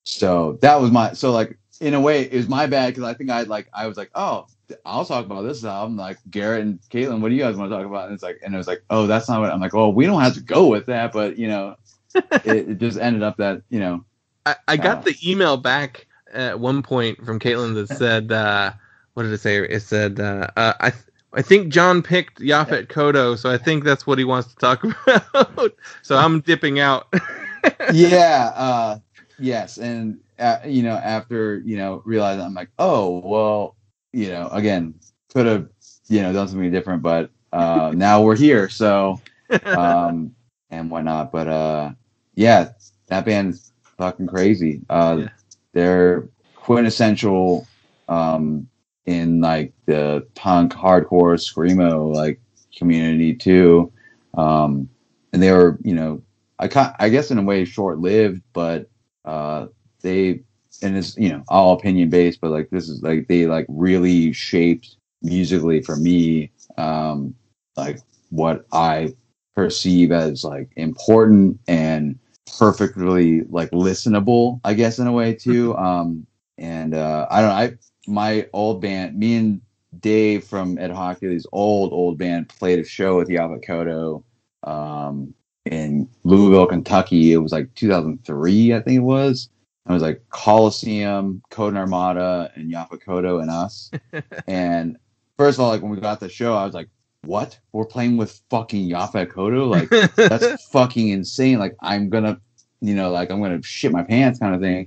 So that was my, so like in a way it was my bad because I think I was like, oh, I'll talk about this album, like Garett and Caitlin, what do you guys want to talk about? And it's like, and it was like, oh, that's not what I'm like, oh, we don't have to go with that, but you know, it just ended up that, you know, I got the email back at one point from Caitlin that said, what did it say? It said, I think John picked Yaphet Kotto, so I think that's what he wants to talk about. So I'm dipping out. Yeah. Yes. And, after, realizing, I'm like, oh, well, again, could have, done something different, but now we're here. So, and whatnot. But, yeah, that band's fucking crazy. They're quintessential in like the punk, hardcore, screamo like community too. And they were, I guess in a way short-lived, but they, and it's, all opinion based, but like this is like they like really shaped musically for me, like what I perceive as like important and perfectly like listenable, I guess, in a way too. And I don't know, my old band, me and Dave from Ed Hockley's old band played a show with Yaphet Kotto in Louisville, Kentucky. It was like 2003, I think it was. It was like Coliseum, Code and Armada, and Yaphet Kotto and us. And first of all, like when we got the show, I was like, what? We're playing with fucking Yaphet Kotto? Like, that's fucking insane. Like, I'm gonna, I'm gonna shit my pants kind of thing.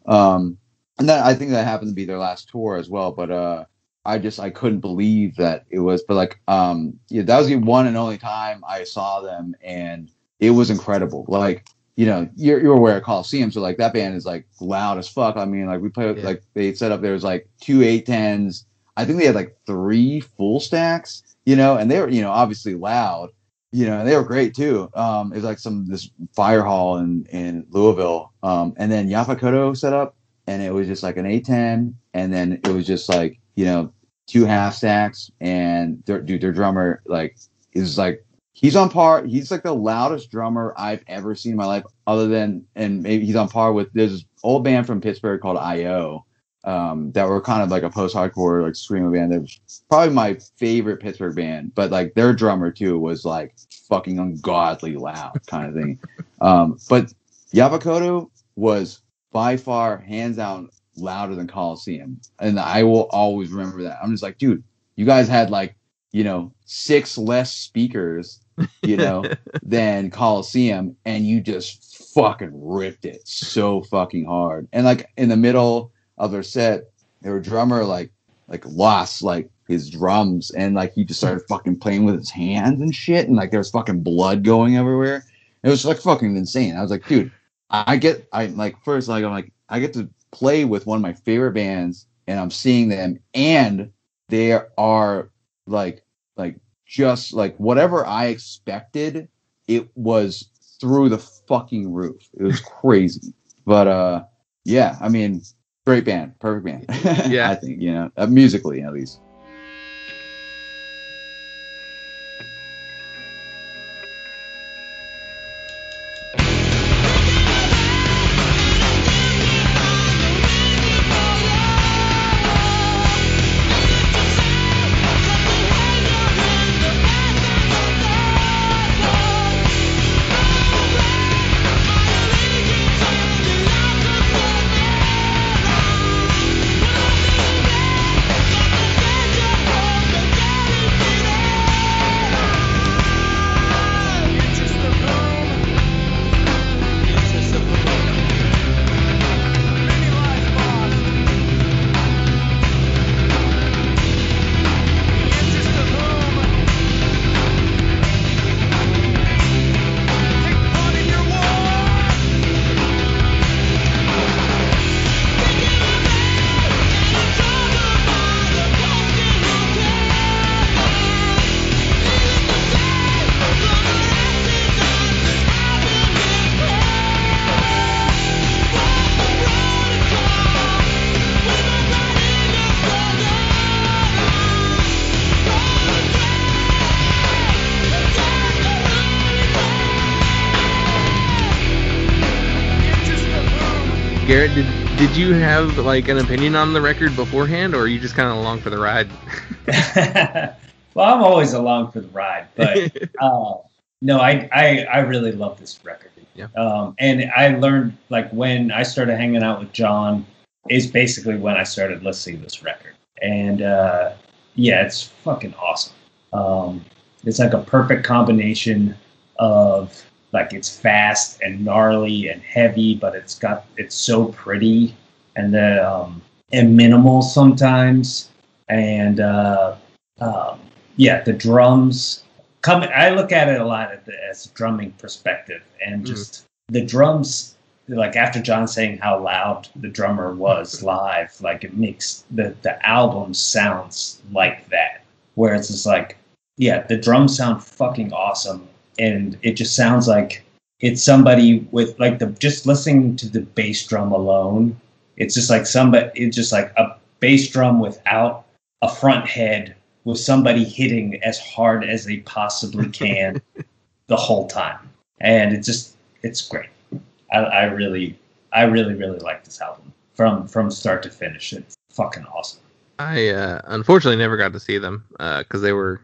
And then I think that happened to be their last tour as well. But I couldn't believe that it was. But like, that was the one and only time I saw them, and it was incredible. Like, you're aware of Coliseum, so like that band is like loud as fuck. I mean, like we played like they set up. There was like 2 810s. I think they had like 3 full stacks. And they were, obviously loud, and they were great too. It was like this fire hall in Louisville. And then Yaphet Kotto set up, and it was just like an 810, and then it was just like, 2 half stacks, and their drummer like is like, he's on par. He's like the loudest drummer I've ever seen in my life, and maybe he's on par with, there's this old band from Pittsburgh called I.O. That were kind of like a post-hardcore like screamo band. That was probably my favorite Pittsburgh band, but like their drummer too was like fucking ungodly loud kind of thing. But Yaphet Kotto was by far, hands down, louder than Coliseum, and I will always remember that. I'm just like, dude, you guys had like 6 less speakers, than Coliseum, and you just fucking ripped it so fucking hard. And like in the middle of their set, their drummer like lost like his drums, and like he just started fucking playing with his hands and shit, and like there was fucking blood going everywhere. It was like fucking insane. I was like, dude, I get to play with one of my favorite bands, and I'm seeing them, and they are like just like whatever I expected. It was through the fucking roof. It was crazy. But yeah, I mean, great band, perfect band. Yeah, I think, musically at least. Garett, did you have like an opinion on the record beforehand, or are you just kind of along for the ride? Well, I'm always along for the ride, but no, I really love this record. Yeah. And I learned, like, when I started hanging out with John is basically when I started listening to this record. And yeah, it's fucking awesome. It's like a perfect combination of like it's fast and gnarly and heavy, but it's so pretty and minimal sometimes. And the drums come. I look at it a lot as a drumming perspective, and just the drums. Like after John saying how loud the drummer was live, like it makes the album sounds like that. Where it's just like, yeah, the drums sound fucking awesome, and it just sounds like it's somebody with like just listening to the bass drum alone. It's just like it's just like a bass drum without a front head with somebody hitting as hard as they possibly can the whole time, and it's great. I really like this album from start to finish. It's fucking awesome. I unfortunately never got to see them because they were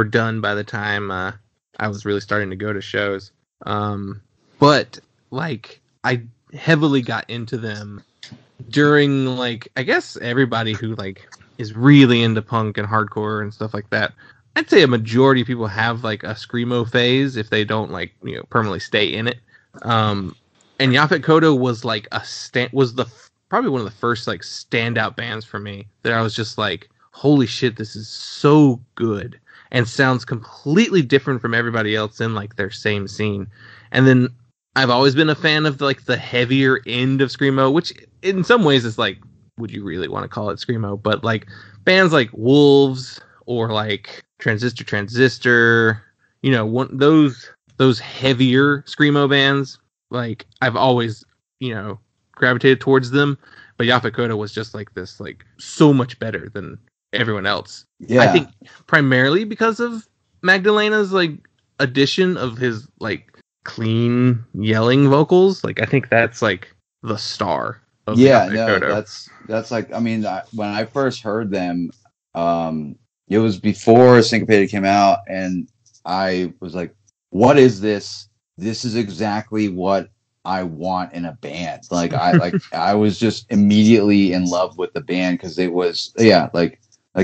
done by the time I was really starting to go to shows. But like I heavily got into them during like I guess everybody who like is really into punk and hardcore and stuff like that. I'd say a majority of people have like a screamo phase if they don't like permanently stay in it. And Yaphet Kotto was like probably one of the first like standout bands for me that I was just like, holy shit, this is so good and sounds completely different from everybody else in like their same scene. And then I've always been a fan of like the heavier end of screamo, which in some ways is like, would you really want to call it screamo? But like bands like Wolves or like Transistor, those heavier screamo bands. Like I've always, gravitated towards them, but Yaphet Kotto was just like this, like so much better than everyone else. Yeah. I think primarily because of Magdalena's like addition of his like clean yelling vocals. Like I think that's like the star of Yaphet Kotto. That's like, I mean, when I first heard them, it was before Syncopated came out, and I was like, what is this? This is exactly what I want in a band. Like I was just immediately in love with the band because it was like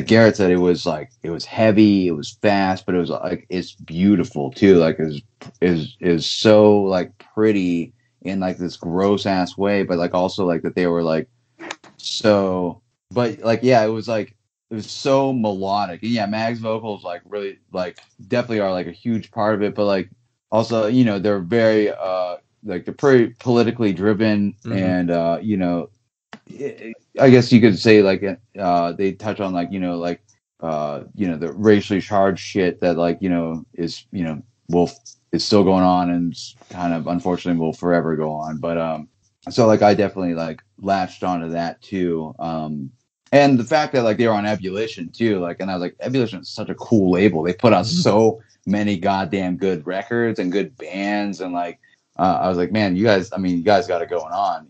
Garett said, it was heavy, it was fast, but it was like it's beautiful too. Like it is so like pretty in like this gross ass way, but like also like that they were like so, but like it was so melodic. And Mag's vocals like really like definitely are like a huge part of it, but like also, they're very, they're pretty politically driven, and, I guess you could say, like, they touch on, like, the racially charged shit that, like, is, is still going on and kind of, unfortunately, will forever go on. But, so, like, I definitely, like, latched onto that, too. And the fact that, like, they were on Ebullition, too, like, and I was like, Ebullition is such a cool label. They put out so many goddamn good records and good bands, and like I was like, man, you guys got it going on,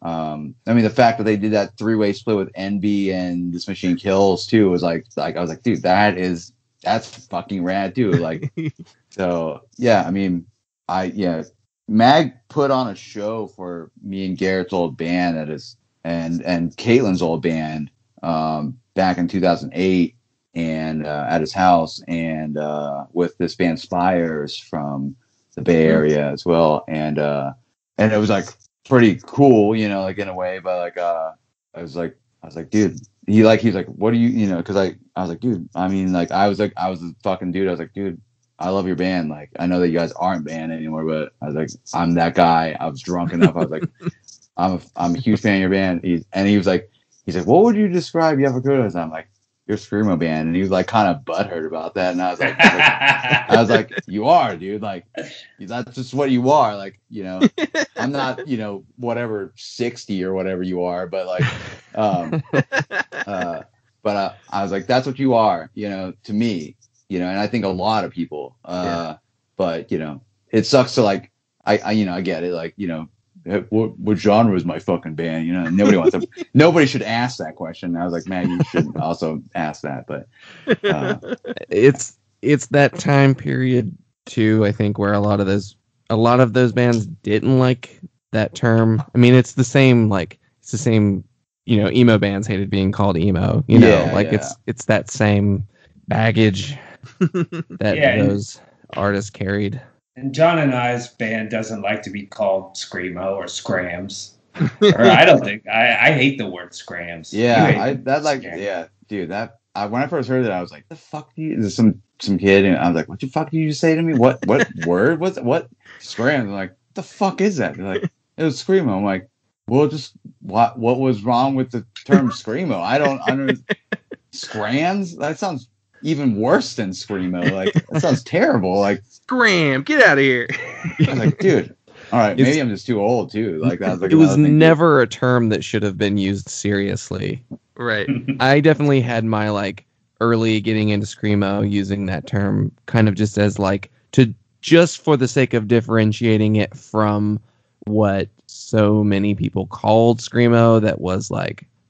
I mean, the fact that they did that 3-way split with NB and This Machine Kills too was like I was like, dude, that's fucking rad too. Like, so I mean, Mag put on a show for me and Garett's old band and Caitlin's old band back in 2008. And at his house, and with this band Spires from the Bay Area as well, and it was like pretty cool, like in a way, but like I was like, dude, he's like, what do you, because I was like, dude, I mean, like I was a fucking dude. I was like, dude, I love your band. Like I know that you guys aren't band anymore, but I was like, I'm that guy. I was drunk enough. I was like, I'm a huge fan of your band. He's like, what would you describe Yaphet Kotto as? I'm like, your screamo band, and he was like kind of butthurt about that, and I was like, you are, dude, like that's just what you are, like, I'm not, whatever 60 or whatever you are, but like but I was like, that's what you are, to me, and I think a lot of people, but it sucks to like I get it, like, what genre is my fucking band? Nobody wants to. Nobody should ask that question. I was like, man, you should also ask that. But it's that time period too. I think where a lot of those bands didn't like that term. I mean, it's the same emo bands hated being called emo. It's that same baggage that those artists carried. And John and I's band doesn't like to be called screamo or scrams. Or I don't think I hate the word scrams. Yeah, dude. When I first heard it, I was like, "The fuck?" There's some kid, and I was like, "What the fuck did you just say to me? What word? What scrams?" I'm like, "The fuck is that?" They're like, "It was screamo." I'm like, "Well, just what was wrong with the term screamo? I don't scrams. That sounds even worse than screamo. Like that sounds terrible. Like scram, get out of here." I was like, dude. All right, maybe I'm just too old too. Like that was like it was never a term that should have been used seriously. Right. I definitely had my early getting into screamo using that term kind of just as just for the sake of differentiating it from what so many people called screamo, that was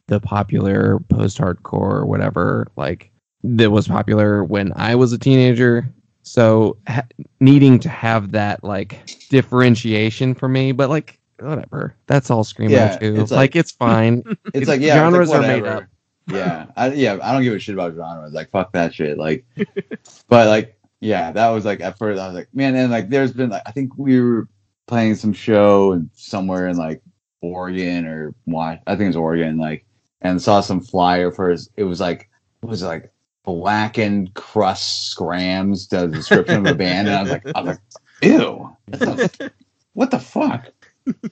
the popular post-hardcore or whatever that was popular when I was a teenager. So needing to have that differentiation for me, but whatever, that's all screamo too. It's fine. It's genres are made up. Yeah, I don't give a shit about genres. Fuck that shit. But that was at first I was like, man, and there's been I think we were playing some show somewhere in Oregon or I think it was Oregon, and saw some flyer for it was blackened crust scrams, the description of a band, and I was like, ew, what the fuck?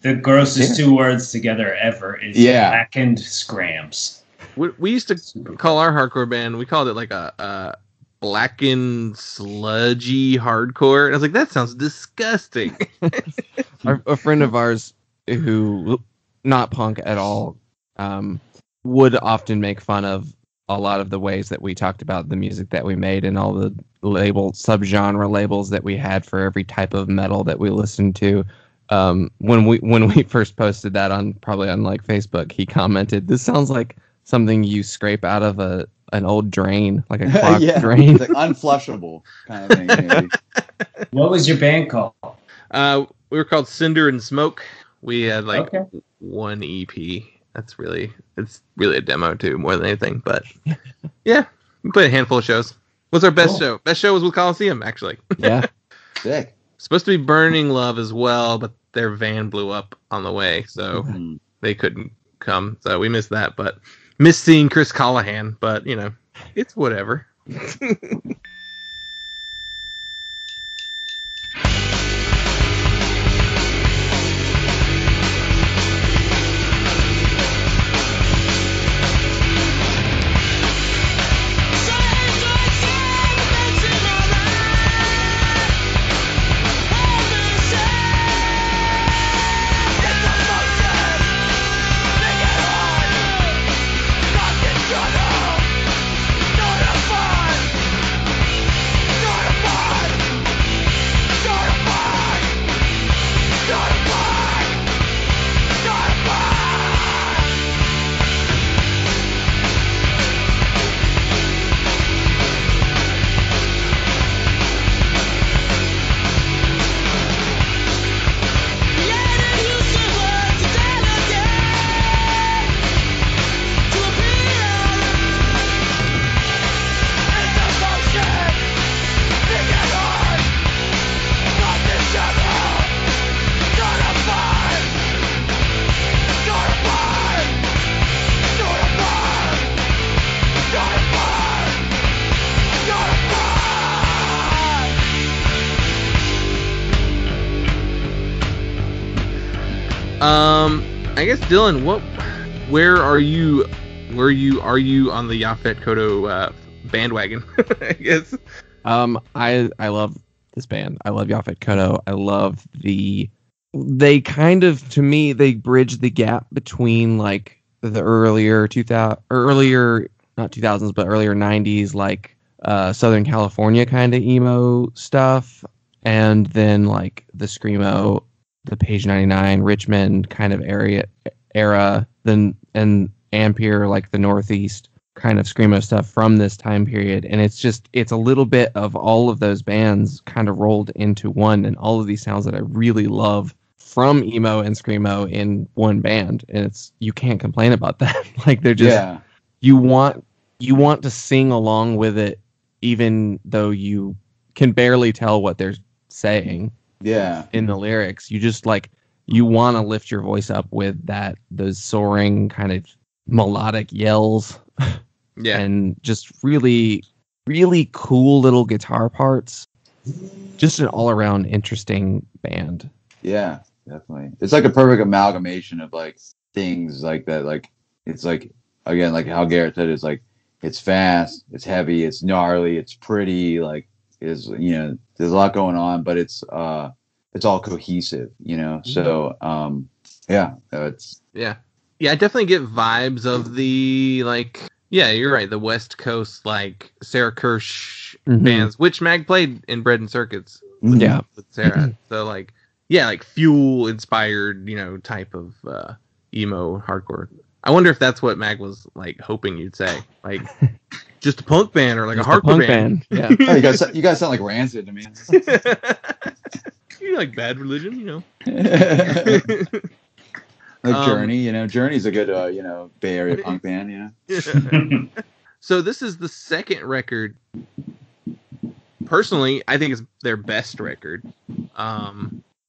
The grossest two words together ever is blackened scrams. We used to call our hardcore band, we called it a blackened sludgy hardcore, and I was like, that sounds disgusting. A friend of ours who not punk at all would often make fun of a lot of the ways that we talked about the music that we made and all the subgenre labels that we had for every type of metal that we listened to. When we first posted that on Facebook, he commented, "This sounds like something you scrape out of an old drain, like a clogged drain." It's unflushable kind of thing. Maybe. What was your band called? We were called Cinder and Smoke. We had one EP. It's really a demo too, more than anything. But yeah, we played a handful of shows. What's our best show? Best show was with Coliseum, actually. Yeah, sick. Supposed to be Burning Love as well, but their van blew up on the way, so they couldn't come. So we missed that, but missed seeing Chris Callahan. But it's whatever. I guess Dylan, where are you on the Yaphet Kotto bandwagon? I guess. I love this band. I love Yaphet Kotto. I love they kind of, to me, they bridge the gap between the earlier not 2000s, but earlier 90s, Southern California kind of emo stuff, and then the screamo, the Page 99, Richmond kind of era, then and Ampere, the Northeast kind of screamo stuff from this time period. And it's a little bit of all of those bands kind of rolled into one, and all of these sounds that I really love from emo and screamo in one band, and you can't complain about that. Like they're just you want to sing along with it, even though you can barely tell what they're saying. Yeah, in the lyrics, you just like you want to lift your voice up with those soaring kind of melodic yells. Yeah, and just really, really cool little guitar parts. Just an all-around interesting band. Yeah, definitely. It's like a perfect amalgamation of like things like that. Like it's like again, like how Garett said, it's like it's fast, it's heavy, it's gnarly, it's pretty. Like there's a lot going on, but it's all cohesive. So it's I definitely get vibes of the like. Yeah, you're right. The West Coast, like Sarah Kirsch bands, which Mag played in Bread and Circuits with Sarah. So, like, like Fuel inspired, type of emo hardcore. I wonder if that's what Mag was like hoping you'd say, like just a punk band or like a hardcore band. Yeah, oh, you guys sound like Rancid to me. You like Bad Religion, Like Journey, Journey's a good, Bay Area punk band, So this is the second record. Personally, I think it's their best record.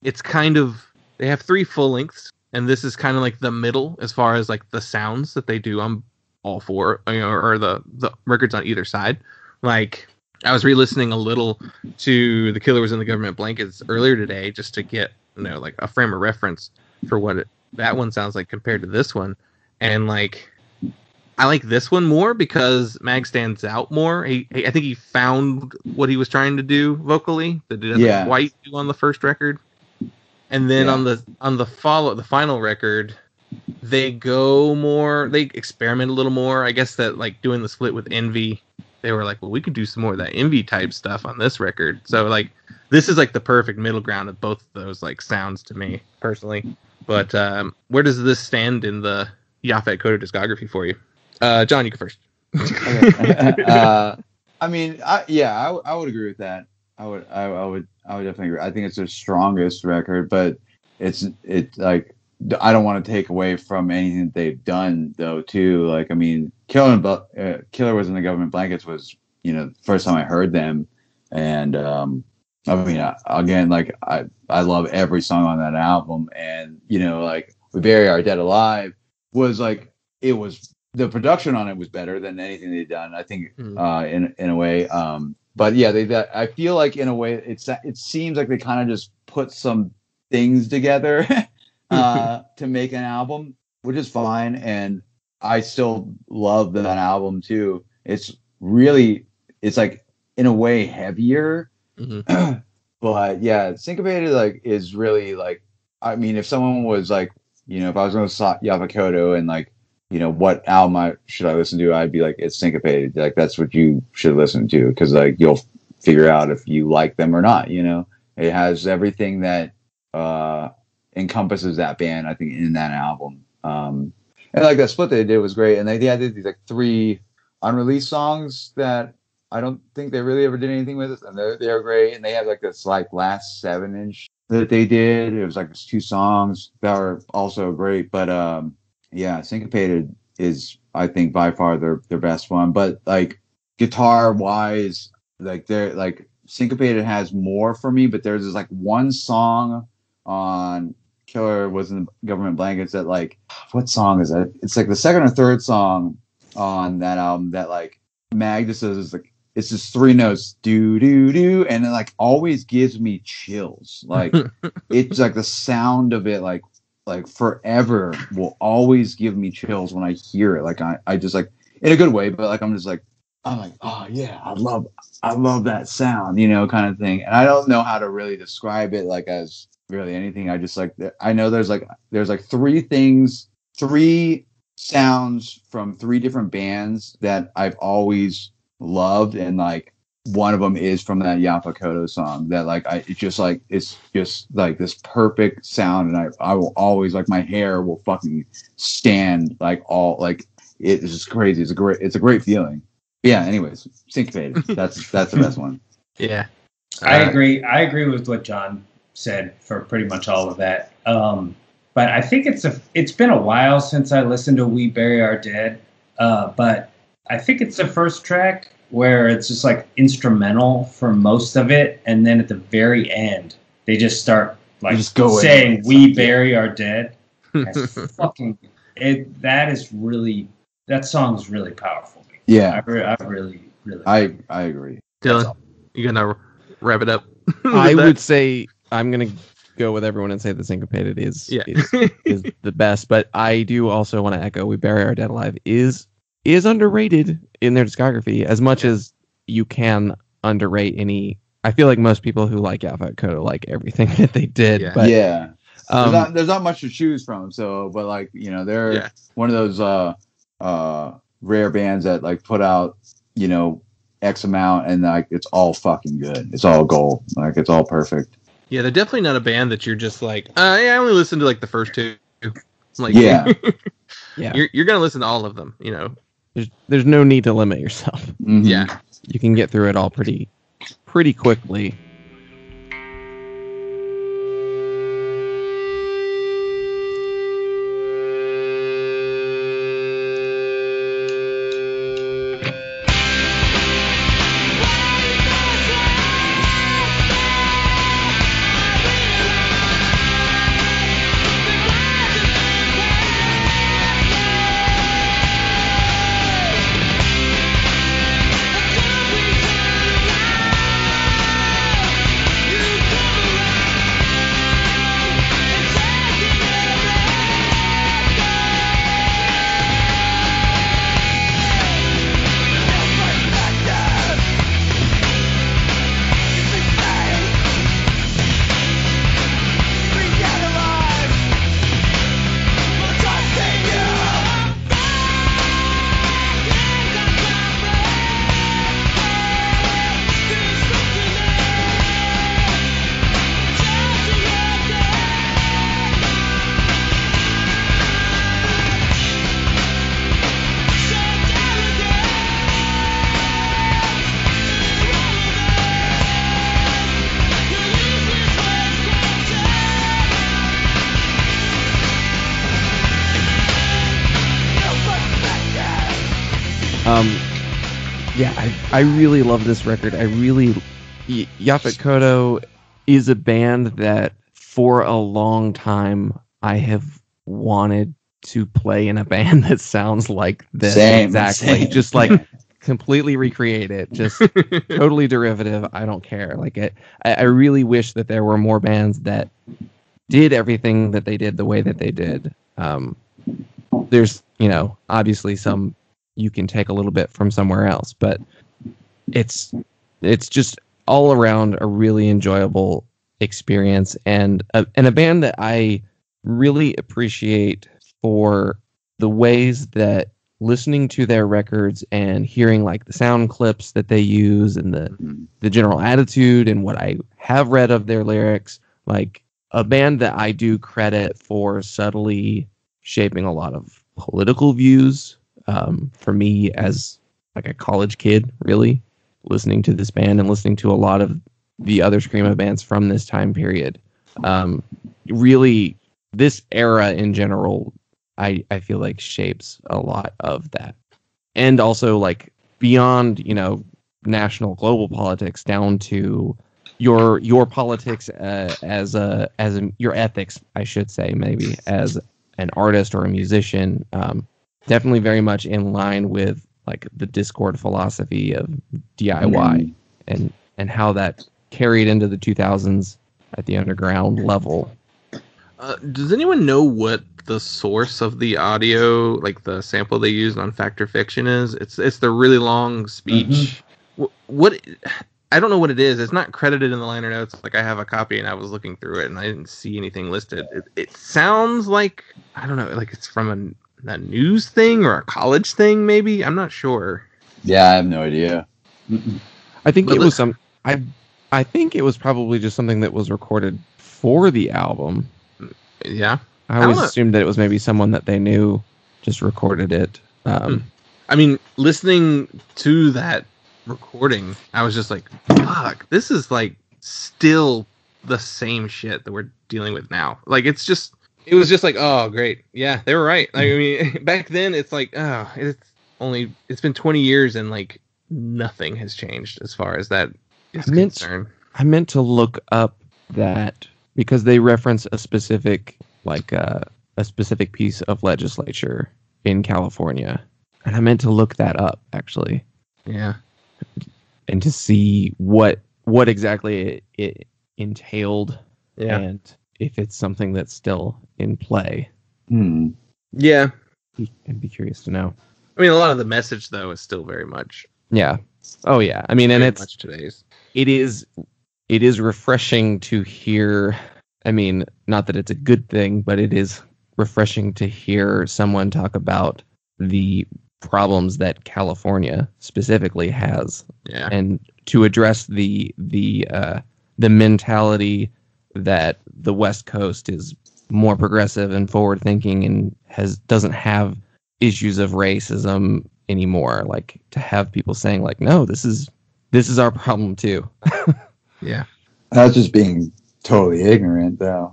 It's kind of, they have 3 full lengths, and this is kind of like the middle as far as like the sounds that they do on all 4, or the records on either side. Like, I was re-listening a little to The Killer Was in the Government Blankets earlier today just to get, like a frame of reference for what that one sounds like compared to this one. And like I like this one more because Mag stands out more. I think he found what he was trying to do vocally that it doesn't quite do on the first record. And then on the final record, they experiment a little more. I guess that like doing the split with Envy, they were like, well, we could do some more of that Envy type stuff on this record. So like this is like the perfect middle ground of both of those like sounds to me personally. But where does this stand in the Yaphet Kotto discography for you? John, you go first. I mean, I would agree with that. I would definitely agree. I think it's their strongest record, but it's like I don't want to take away from anything that they've done though too. Like I mean, Killer Was in the Government Blankets was the first time I heard them, and I mean, again, like I love every song on that album, and like We Bury Our Dead Alive was like the production on it was better than anything they'd done. I think in a way, but yeah, I feel like in a way it seems like they kind of just put some things together to make an album, which is fine, and I still love that album too. It's like in a way heavier. Mm-hmm. But yeah, Syncopated like is really like, I mean, if someone was like, if I was going to slot Yaphet Kotto and like, what album should I listen to? I'd be like, it's Syncopated. Like that's what you should listen to because like you'll figure out if you like them or not. It has everything that encompasses that band. I think in that album, and like that split they did was great. And they did these like 3 unreleased songs that I don't think they really ever did anything with it, and they're great. And they have like this like last 7-inch that they did. It was like 2 songs that were also great. But Syncopated is I think by far their best one. But like guitar wise, like they're like Syncopated has more for me. But there's this like one song on Killer Was in the Government Blankets that like what song is that? It's like the second or third song on that album that like Mag just says is like. It's just 3 notes, do do do, and it like always gives me chills. Like it's like the sound of it, like forever will always give me chills when I hear it. Like I just like in a good way, but like I'm like, oh yeah, I love that sound, kind of thing. And I don't know how to really describe it like as really anything. I just like I know there's like 3 sounds from 3 different bands that I've always loved, and like one of them is from that Yaphet Kotto song that like it's just like this perfect sound, and I will always like my hair will fucking stand like all like it's just crazy. It's a great feeling. Yeah. Anyways, Syncopated. That's the best one. Yeah. I agree with what John said for pretty much all of that. But I think it's been a while since I listened to We Bury Our Dead. But I think it's the first track where it's just like instrumental for most of it, and then at the very end they just start like saying "We bury our dead." That's fucking it. That song's really powerful. Yeah, I really. I agree. Dylan, you gonna wrap it up? I would say I'm gonna go with everyone and say the Syncopated is the best, but I do also want to echo We Bury Our Dead Alive is underrated in their discography as much as you can underrate any. I feel like most people who like Yaphet Kotto like everything that they did. Yeah. But, there's not much to choose from. So, but like, you know, they're one of those rare bands that like put out, you know, X amount and like it's all fucking good. It's all gold. Like it's all perfect. Yeah, they're definitely not a band that you're just like, I only listened to like the first two. Like, yeah. You're gonna listen to all of them, you know. There's no need to limit yourself. Mm-hmm. Yeah, you can get through it all pretty quickly. I really love this record. Yaphet Kotto is a band that for a long time I have wanted to play in a band that sounds like this. Exactly. Just like completely recreate it. Just totally derivative. I don't care. Like I really wish that there were more bands that did everything that they did the way that they did. There's, you know, obviously some you can take a little bit from somewhere else, but it's just all around a really enjoyable experience and a band that I really appreciate for the ways that listening to their records and hearing like the sound clips that they use and the general attitude and what I have read of their lyrics, like a band that I do credit for subtly shaping a lot of political views for me as like a college kid, really listening to this band and listening to a lot of the other screamo bands from this time period. Really, this era in general, I feel like shapes a lot of that. And also like beyond, you know, national global politics down to your politics as your ethics, I should say, maybe as an artist or a musician, definitely very much in line with like the Discord philosophy of DIY and how that carried into the 2000s at the underground level. Does anyone know what the source of the audio, like the sample they used on Fact or Fiction is? It's the really long speech. Mm-hmm. What I don't know what it is. It's not credited in the liner notes. Like I have a copy and I was looking through it and I didn't see anything listed. It sounds like, I don't know, like it's from a news thing or a college thing, maybe. I'm not sure. Yeah, I have no idea. I think it was some. I think it was probably just something that was recorded for the album. Yeah, I always assumed that it was maybe someone that they knew just recorded it. I mean, listening to that recording, I was just like, "Fuck, this is like still the same shit that we're dealing with now. Like it was just like, oh great, yeah, they were right. I mean, back then it's like, oh, it's been 20 years and like nothing has changed as far as that is concerned. I meant to look up that because they reference a specific piece of legislature in California, and I meant to look that up actually. Yeah, and to see what exactly it entailed, and if it's something that's still in play. Yeah, I'd be curious to know. I mean, a lot of the message though is still very much. Yeah. Oh yeah. I mean, and it's much today's. It is refreshing to hear. I mean, not that it's a good thing, but it is refreshing to hear someone talk about the problems that California specifically has, and to address the mentality that the West Coast is more progressive and forward thinking and doesn't have issues of racism anymore. Like to have people saying like, no, this is our problem too. Yeah, that's just being totally ignorant, though.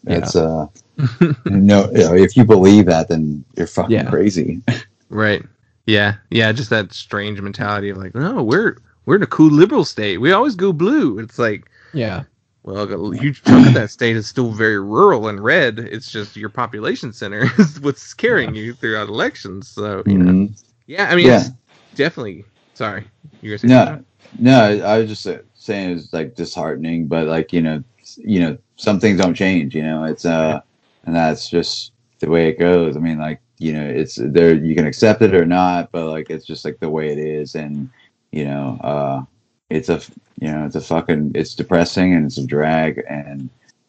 It's if you believe that, then you're fucking crazy. Right. Yeah. Just that strange mentality of like, no, we're in a cool liberal state. We always go blue. It's like, well, a huge chunk of that state is still very rural and red. It's just your population center is what's carrying you throughout elections. So, you know. Yeah, I mean, it's definitely. Sorry, you guys. No, I was just saying it's like disheartening, but like some things don't change. It's and that's just the way it goes. I mean, like it's there. You can accept it or not, but like it's just like the way it is, and it's depressing and it's a drag,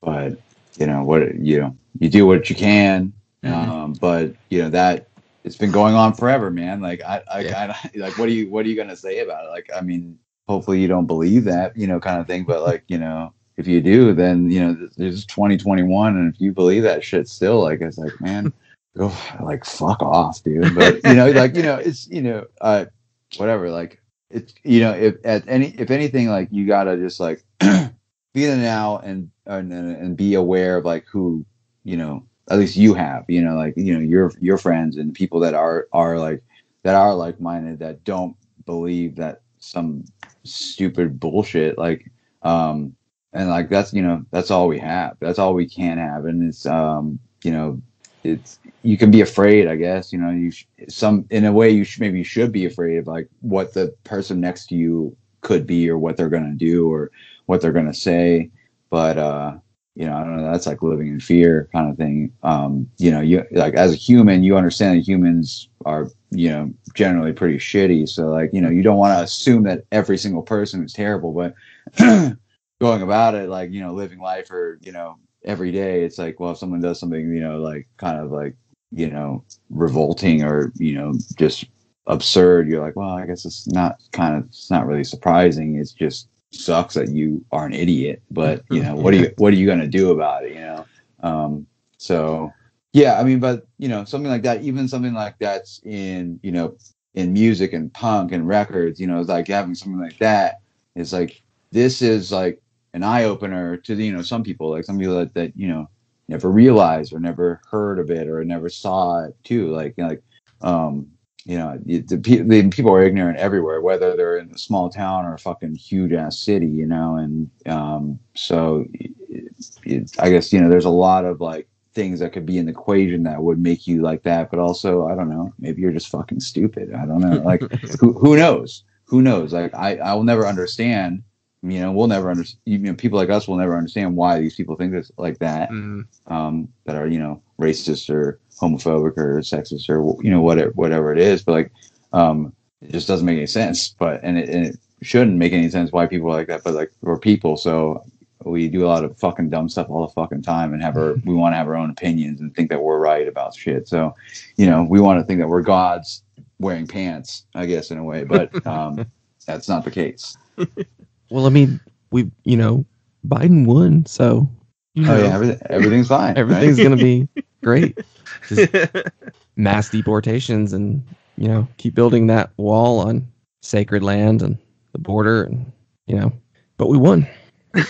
but you do what you can, but that. It's been going on forever, man. Like I like what are you gonna say about it? Like, I mean, hopefully you don't believe that, kind of thing. But like, if you do, then there's 2021, and if you believe that shit still, like it's like, man, go like fuck off, dude. But it's whatever. Like it's if anything, like you gotta just like be in the now and be aware of like who at least you have, your friends and people that are like-minded, that don't believe that some stupid bullshit, like, and like, that's all we have. That's all we can have. And it's, you can be afraid, I guess, in a way you should be afraid of like what the person next to you could be, or what they're going to do, or what they're going to say. But, I don't know, that's like living in fear kind of thing. You like as a human, you understand that humans are, generally pretty shitty. So like, you don't want to assume that every single person is terrible, but going about it, like, living life or, every day, it's like, well, if someone does something, like kind of like, revolting or, just absurd, you're like, well, I guess it's not really surprising. It's just sucks that you are an idiot, but what are you gonna do about it? So yeah, I mean, but something like that, even something like that's in in music and punk and records, it's like having something like that is like, this is like an eye-opener to some people, like some people that never realized or never heard of it or never saw it too, the people are ignorant everywhere, whether they're in a small town or a fucking huge ass city, and so I guess there's a lot of like things that could be in the equation that would make you like that, but also I don't know, maybe you're just fucking stupid. I don't know, like who knows? Like I will never understand. We'll never understand. People like us will never understand why these people think this like that. That are racist or homophobic or sexist or whatever it is. But like, it just doesn't make any sense. But and it shouldn't make any sense why people are like that. But like, we're people, so we do a lot of fucking dumb stuff all the fucking time, and we want to have our own opinions and think that we're right about shit. So we want to think that we're gods wearing pants, I guess, in a way. But that's not the case. Well, I mean, Biden won, so everything's fine. Everything's gonna be great. Just mass deportations, and keep building that wall on sacred land and the border, and but we won.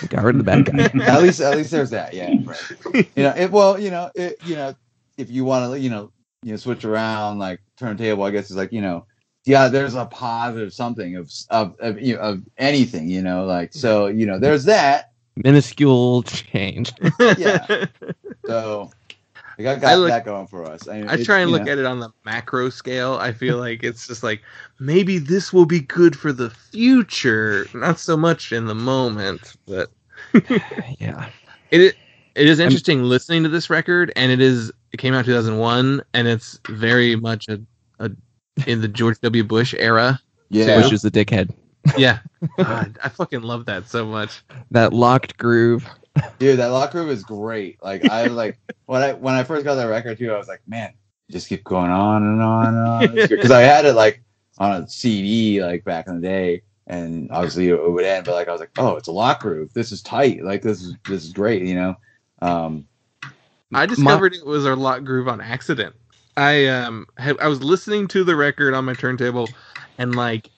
Got rid of the bad guy. At least there's that. Yeah. Right. If you want to, switch around like turntable, I guess it's like, there's a positive something of anything, like, so, there's that. Minuscule change. Yeah. So we got that going for us. I try and look at it on the macro scale. I feel like it's just like, maybe this will be good for the future, not so much in the moment, but yeah. It is interesting listening to this record, and it came out 2001, and it's very much a in the George W. Bush era. Yeah. Bush is a dickhead. Yeah. God, I fucking love that so much. That locked groove. Dude, that lock groove is great. Like, I like when I first got that record too, I was like, man, just keep going on and on and on. Because I had it like on a CD like back in the day, and obviously it would end. But like, I was like, oh, it's a lock groove. This is tight. Like, this is great. I discovered it was a lock groove on accident. I was listening to the record on my turntable, and like,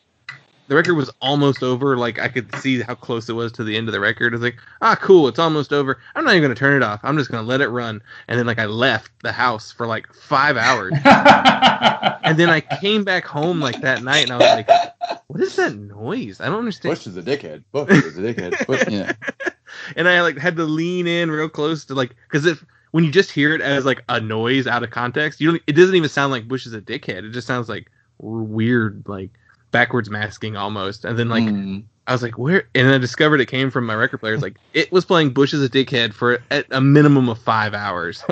the record was almost over. Like, I could see how close it was to the end of the record. I was like, cool, it's almost over. I'm not even going to turn it off. I'm just going to let it run. And then, like, I left the house for, like, 5 hours. And then I came back home, like, that night, and I was like, what is that noise? I don't understand. Bush is a dickhead. Bush is a dickhead. But, yeah. And I, like, had to lean in real close to, like, because when you just hear it as, like, a noise out of context, it doesn't even sound like Bush is a dickhead. It just sounds, like, weird, like, backwards masking almost. And then, like, I was like, where? And I discovered it came from my record player. Like, it was playing Bush as a dickhead for at a minimum of 5 hours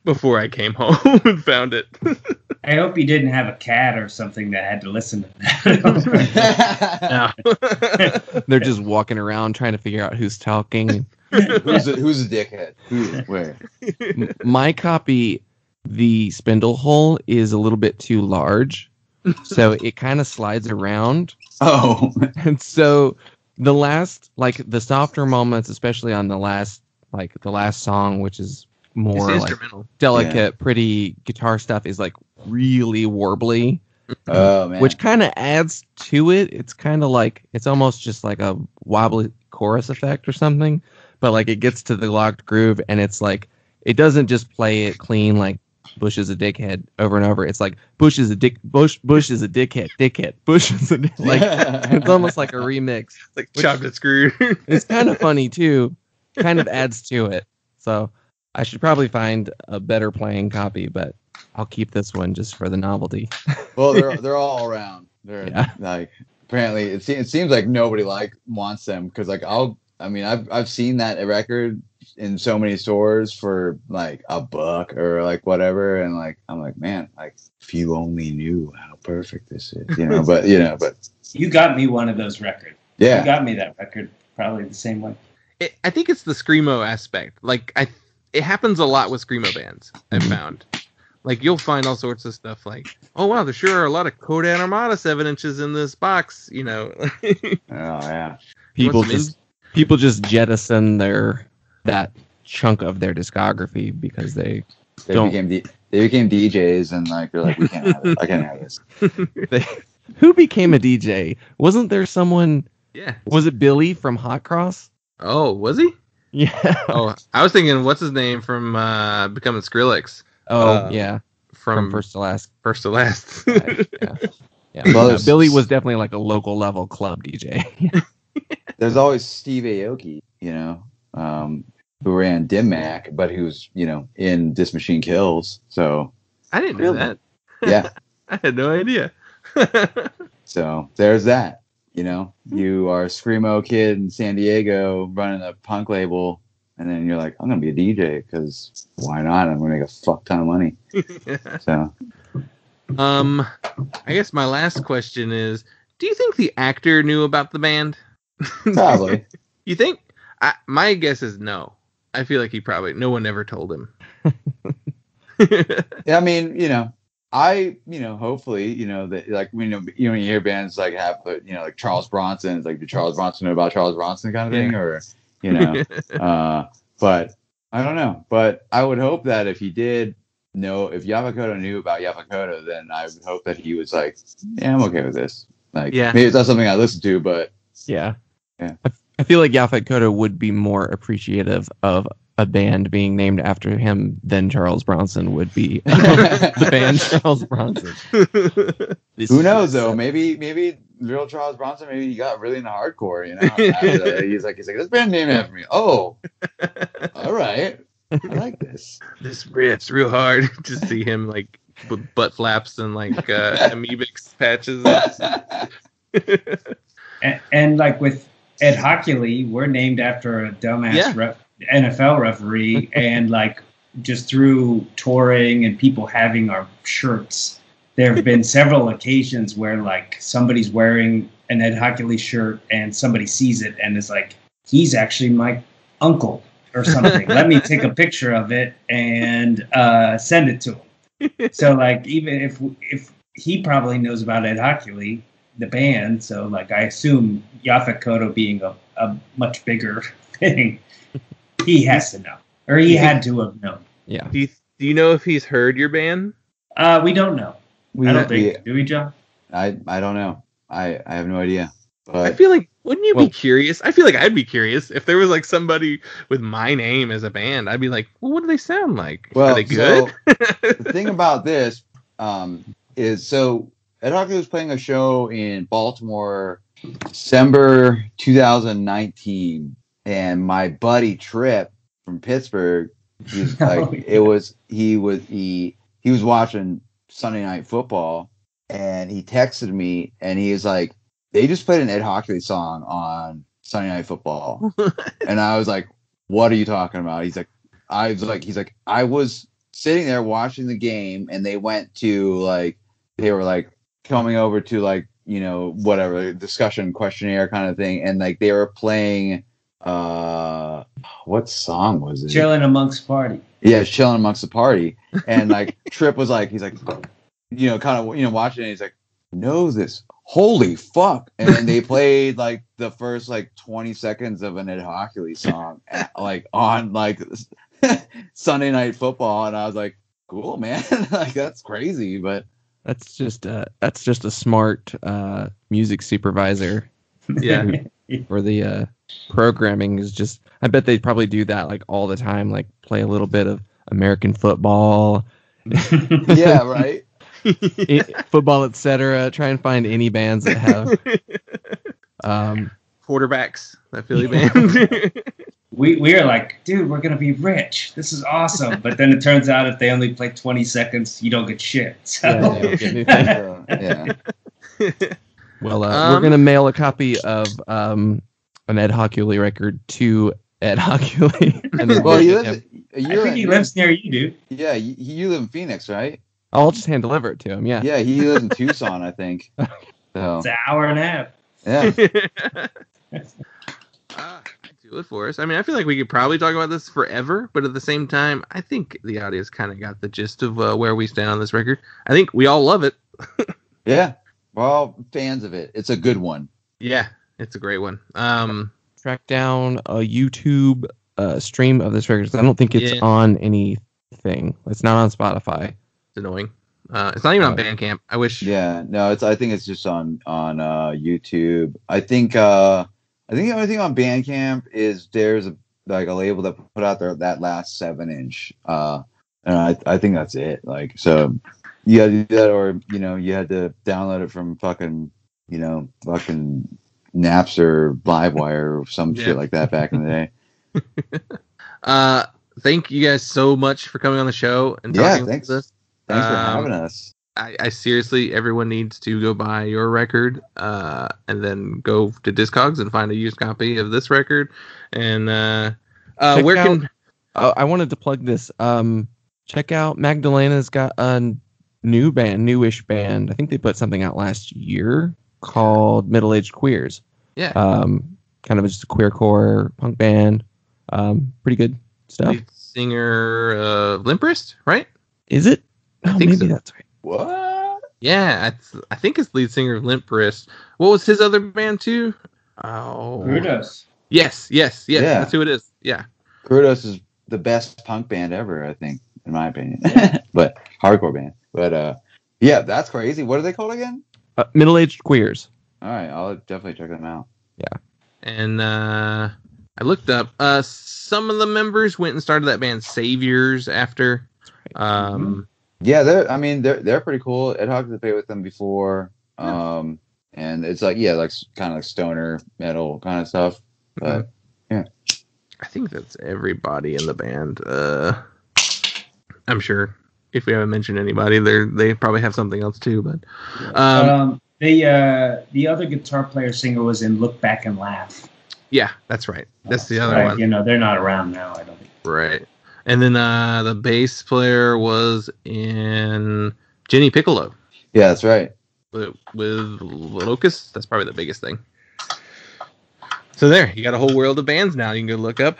before I came home and found it. I hope you didn't have a cat or something that had to listen to that. No. They're just walking around trying to figure out who's talking. Who's a dickhead? Where? My copy, the spindle hole is a little bit too large, so it kind of slides around. Oh. And so the last, like, the softer moments, especially on the last song, which is more like delicate, pretty guitar stuff, is like really warbly. Oh, man. Which kind of adds to it. It's kind of like, it's almost just like a wobbly chorus effect or something. But like, it gets to the locked groove, and it's like, it doesn't just play it clean like Bush is a dickhead over and over. It's like, Bush is a Bush is a dickhead. Bush is a like, it's almost like a remix. Like chopped and screwed. It's kind of funny too. Kind of adds to it. So I should probably find a better playing copy, but I'll keep this one just for the novelty. Well, they're all around. They're like, apparently it seems like nobody wants them, because like I've seen that record in so many stores for like $1 or like whatever, and like I'm like, man, like if you only knew how perfect this is, but you got me one of those records. Yeah, you got me that record probably the same way. I think it's the screamo aspect. Like, it happens a lot with screamo bands, I've found. Like, you'll find all sorts of stuff like, oh wow, there sure are a lot of Kodan Armada 7-inches in this box, Oh yeah. People just jettison that chunk of their discography because they became DJs, and like they're like, we can't have it. I can't have this. Who became a DJ? Wasn't there someone? Yeah. Was it Billy from Hot Cross? Oh, was he? Yeah. Oh, I was thinking, what's his name from Becoming Skrillex? Oh, yeah. From First to Last. First to Last. Yeah. Well, Billy was definitely like a local level club DJ. There's always Steve Aoki, who ran Dim Mak, but who's, in This Machine Kills. So I didn't know that. Yeah. I had no idea. So there's that. You are a screamo kid in San Diego running a punk label, and then you're like, I'm gonna be a DJ because why not? I'm gonna make a fuck ton of money. So, I guess my last question is: do you think the actor knew about the band? Probably. You think? My guess is no. I feel like no one ever told him. Yeah, I mean, hopefully, that, like, when you hear bands like have, like Charles Bronson, it's like, did Charles Bronson know about Charles Bronson kind of thing, or, but I don't know. But I would hope that if he did know, if Yaphet Kotto knew about Yaphet Kotto, then I would hope that he was like, yeah, I'm okay with this. Like, maybe it's not something I listen to, but yeah. I feel like Yaphet Kotto would be more appreciative of a band being named after him than Charles Bronson would be the band Charles Bronson. Who knows though? Maybe real Charles Bronson. Maybe he got really into hardcore. He's like this band named after me. Oh, all right. I like this. This riff's real hard to see him like with butt flaps and like amoebics patches. and like with Ed Hockley, we're named after a dumbass NFL referee, and like just through touring and people having our shirts, there have been several occasions where like somebody's wearing an Ed Hockley shirt and somebody sees it and is like, he's actually my uncle or something. Let me take a picture of it and send it to him. So like even if he probably knows about Ed Hockley, the band, so like I assume Yaphet Kotto being a much bigger thing, he has to know, or he had to have known. Yeah. Do you know if he's heard your band? We don't know. I don't think. Do we, John? I don't know. I have no idea. But I feel like, wouldn't you be curious? I feel like I'd be curious if there was like somebody with my name as a band. I'd be like, well, what do they sound like? Well, are they good? So, the thing about this is, so Ed Hockley was playing a show in Baltimore, December 2019, and my buddy Trip from Pittsburgh, he's like, he was watching Sunday Night Football, and he texted me, and he was like, they just played an Ed Hockley song on Sunday Night Football, and I was like, what are you talking about? He's like, I was sitting there watching the game, and they went to like, they were like coming over to like, whatever discussion questionnaire kind of thing, and like they were playing what song was it? Chilling Amongst the Party. Yeah, Chilling Amongst the Party. And like Trip was like, he's like, watching it, he's like, know this. Holy fuck. And then they played like the first like 20 seconds of an Ed Hockley song on like Sunday Night Football, and I was like, cool, man. Like that's crazy, but that's just a smart music supervisor. Yeah. For the programming is just, I bet they probably do that like all the time, like play a little bit of American football. Yeah, right. Football, etc. Try and find any bands that have quarterbacks, that Philly band. We are like, dude, we're gonna be rich. This is awesome. But then it turns out if they only play 20 seconds, you don't get shit. So. Yeah. Well, we're gonna mail a copy of an Ed Hockley record to Ed Hockley. Well, I think he lives near you, dude. Yeah, you live in Phoenix, right? I'll just hand deliver it to him. Yeah. Yeah, he lives in Tucson, I think. So. It's an hour and a half. Yeah. Do it for us. I mean, I feel like we could probably talk about this forever, but at the same time, I think the audience kind of got the gist of where we stand on this record. I think we all love it. Yeah, we're all fans of it. It's a good one. Yeah, it's a great one. Track down a YouTube stream of this record. I don't think it's on anything. It's not on Spotify. It's annoying. It's not even on Bandcamp. I wish. Yeah, no, I think it's just on YouTube. I think the only thing on Bandcamp is there's a label that put out that last 7-inch, and I think that's it. Like, so you had to do that, or you had to download it from fucking Napster, Livewire, or some shit like that back in the day. Thank you guys so much for coming on the show and talking with us. Thanks for having us. I seriously, everyone needs to go buy your record, and then go to Discogs and find a used copy of this record. And I wanted to plug this. Check out Magdalena's got a newish band. I think they put something out last year called Middle Aged Queers. Yeah. Kind of just a queercore punk band. Pretty good stuff. Lead singer of Limp Wrist, right? Is it? I think maybe so. That's right. What? Yeah, I think it's lead singer of Limp Wrist. What was his other band too? Oh, Frodus. Yes, that's who it is. Yeah, Frodus is the best punk band ever, I think, in my opinion. But hardcore band. But yeah, that's crazy. What are they called again? Middle Aged Queers. All right, I'll definitely check them out. Yeah. And I looked up. Some of the members went and started that band Saviors after. Yeah, they're pretty cool. Ed Hawkins has played with them before. And it's like kind of like stoner metal kind of stuff. But yeah, I think that's everybody in the band. I'm sure if we haven't mentioned anybody, they probably have something else too. But the other guitar player singer was in Look Back and Laugh. Yeah, that's right. That's the other one. You know, they're not around now, I don't think. Right. And then the bass player was in Jenny Piccolo. Yeah, that's right. With Locust. That's probably the biggest thing. So there, you got a whole world of bands now you can go look up.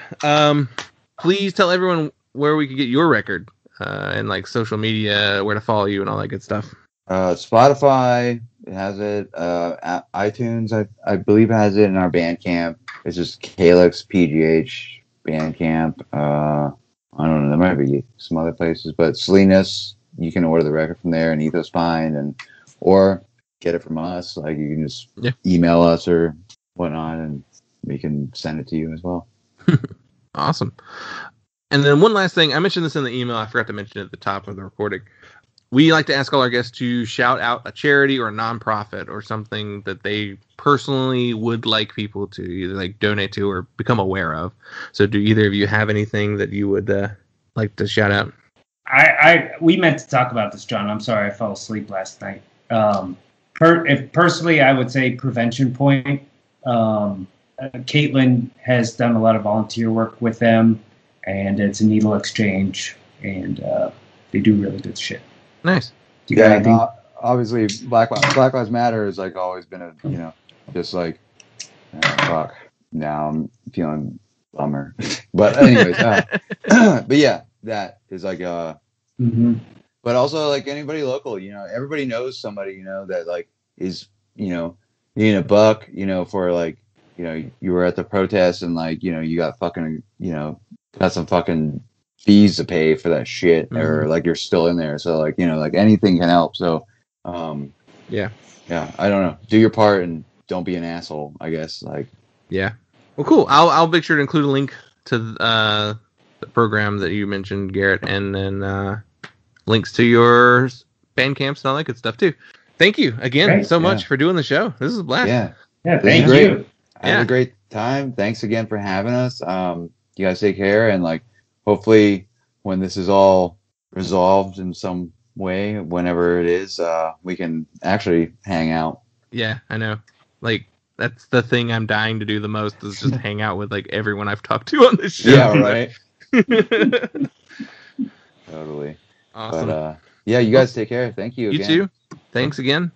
Please tell everyone where we can get your record and like social media, where to follow you and all that good stuff. Spotify has it. iTunes, I believe, has it in our Bandcamp. It's just Calyx PGH Bandcamp. I don't know. There might be some other places, but Salinas, you can order the record from there, and Ethos Pine, or get it from us. Like you can just email us or whatnot, and we can send it to you as well. Awesome. And then one last thing, I mentioned this in the email. I forgot to mention it at the top of the recording. We like to ask all our guests to shout out a charity or a nonprofit or something that they personally would like people to either like donate to or become aware of. So do either of you have anything that you would like to shout out? We meant to talk about this, John. I'm sorry I fell asleep last night. Personally, I would say Prevention Point. Caitlin has done a lot of volunteer work with them, and it's a needle exchange, and they do really good shit. Nice. Obviously, Black Lives Matter has like always been a just like fuck. Now I'm feeling bummer, but anyways, but yeah, that is like But also like anybody local, everybody knows somebody that like is needing a buck, for like you were at the protest and like you got fucking got some fucking fees to pay for that shit, or like you're still in there, so like like anything can help. So yeah, I don't know, do your part and don't be an asshole, I guess. Like well, cool. I'll make sure to include a link to the program that you mentioned, Garrett, and then links to your Bandcamps and all that good stuff too. Thank you again so much for doing the show. This is a blast. Thank you. I had a great time. Thanks again for having us. You guys take care, and like hopefully when this is all resolved in some way, whenever it is, we can actually hang out. Yeah, I know. Like that's the thing I'm dying to do the most, is just hang out with like everyone I've talked to on this show. Yeah, right. Totally. Awesome. But you guys take care. Thank you again. You too. Thanks again.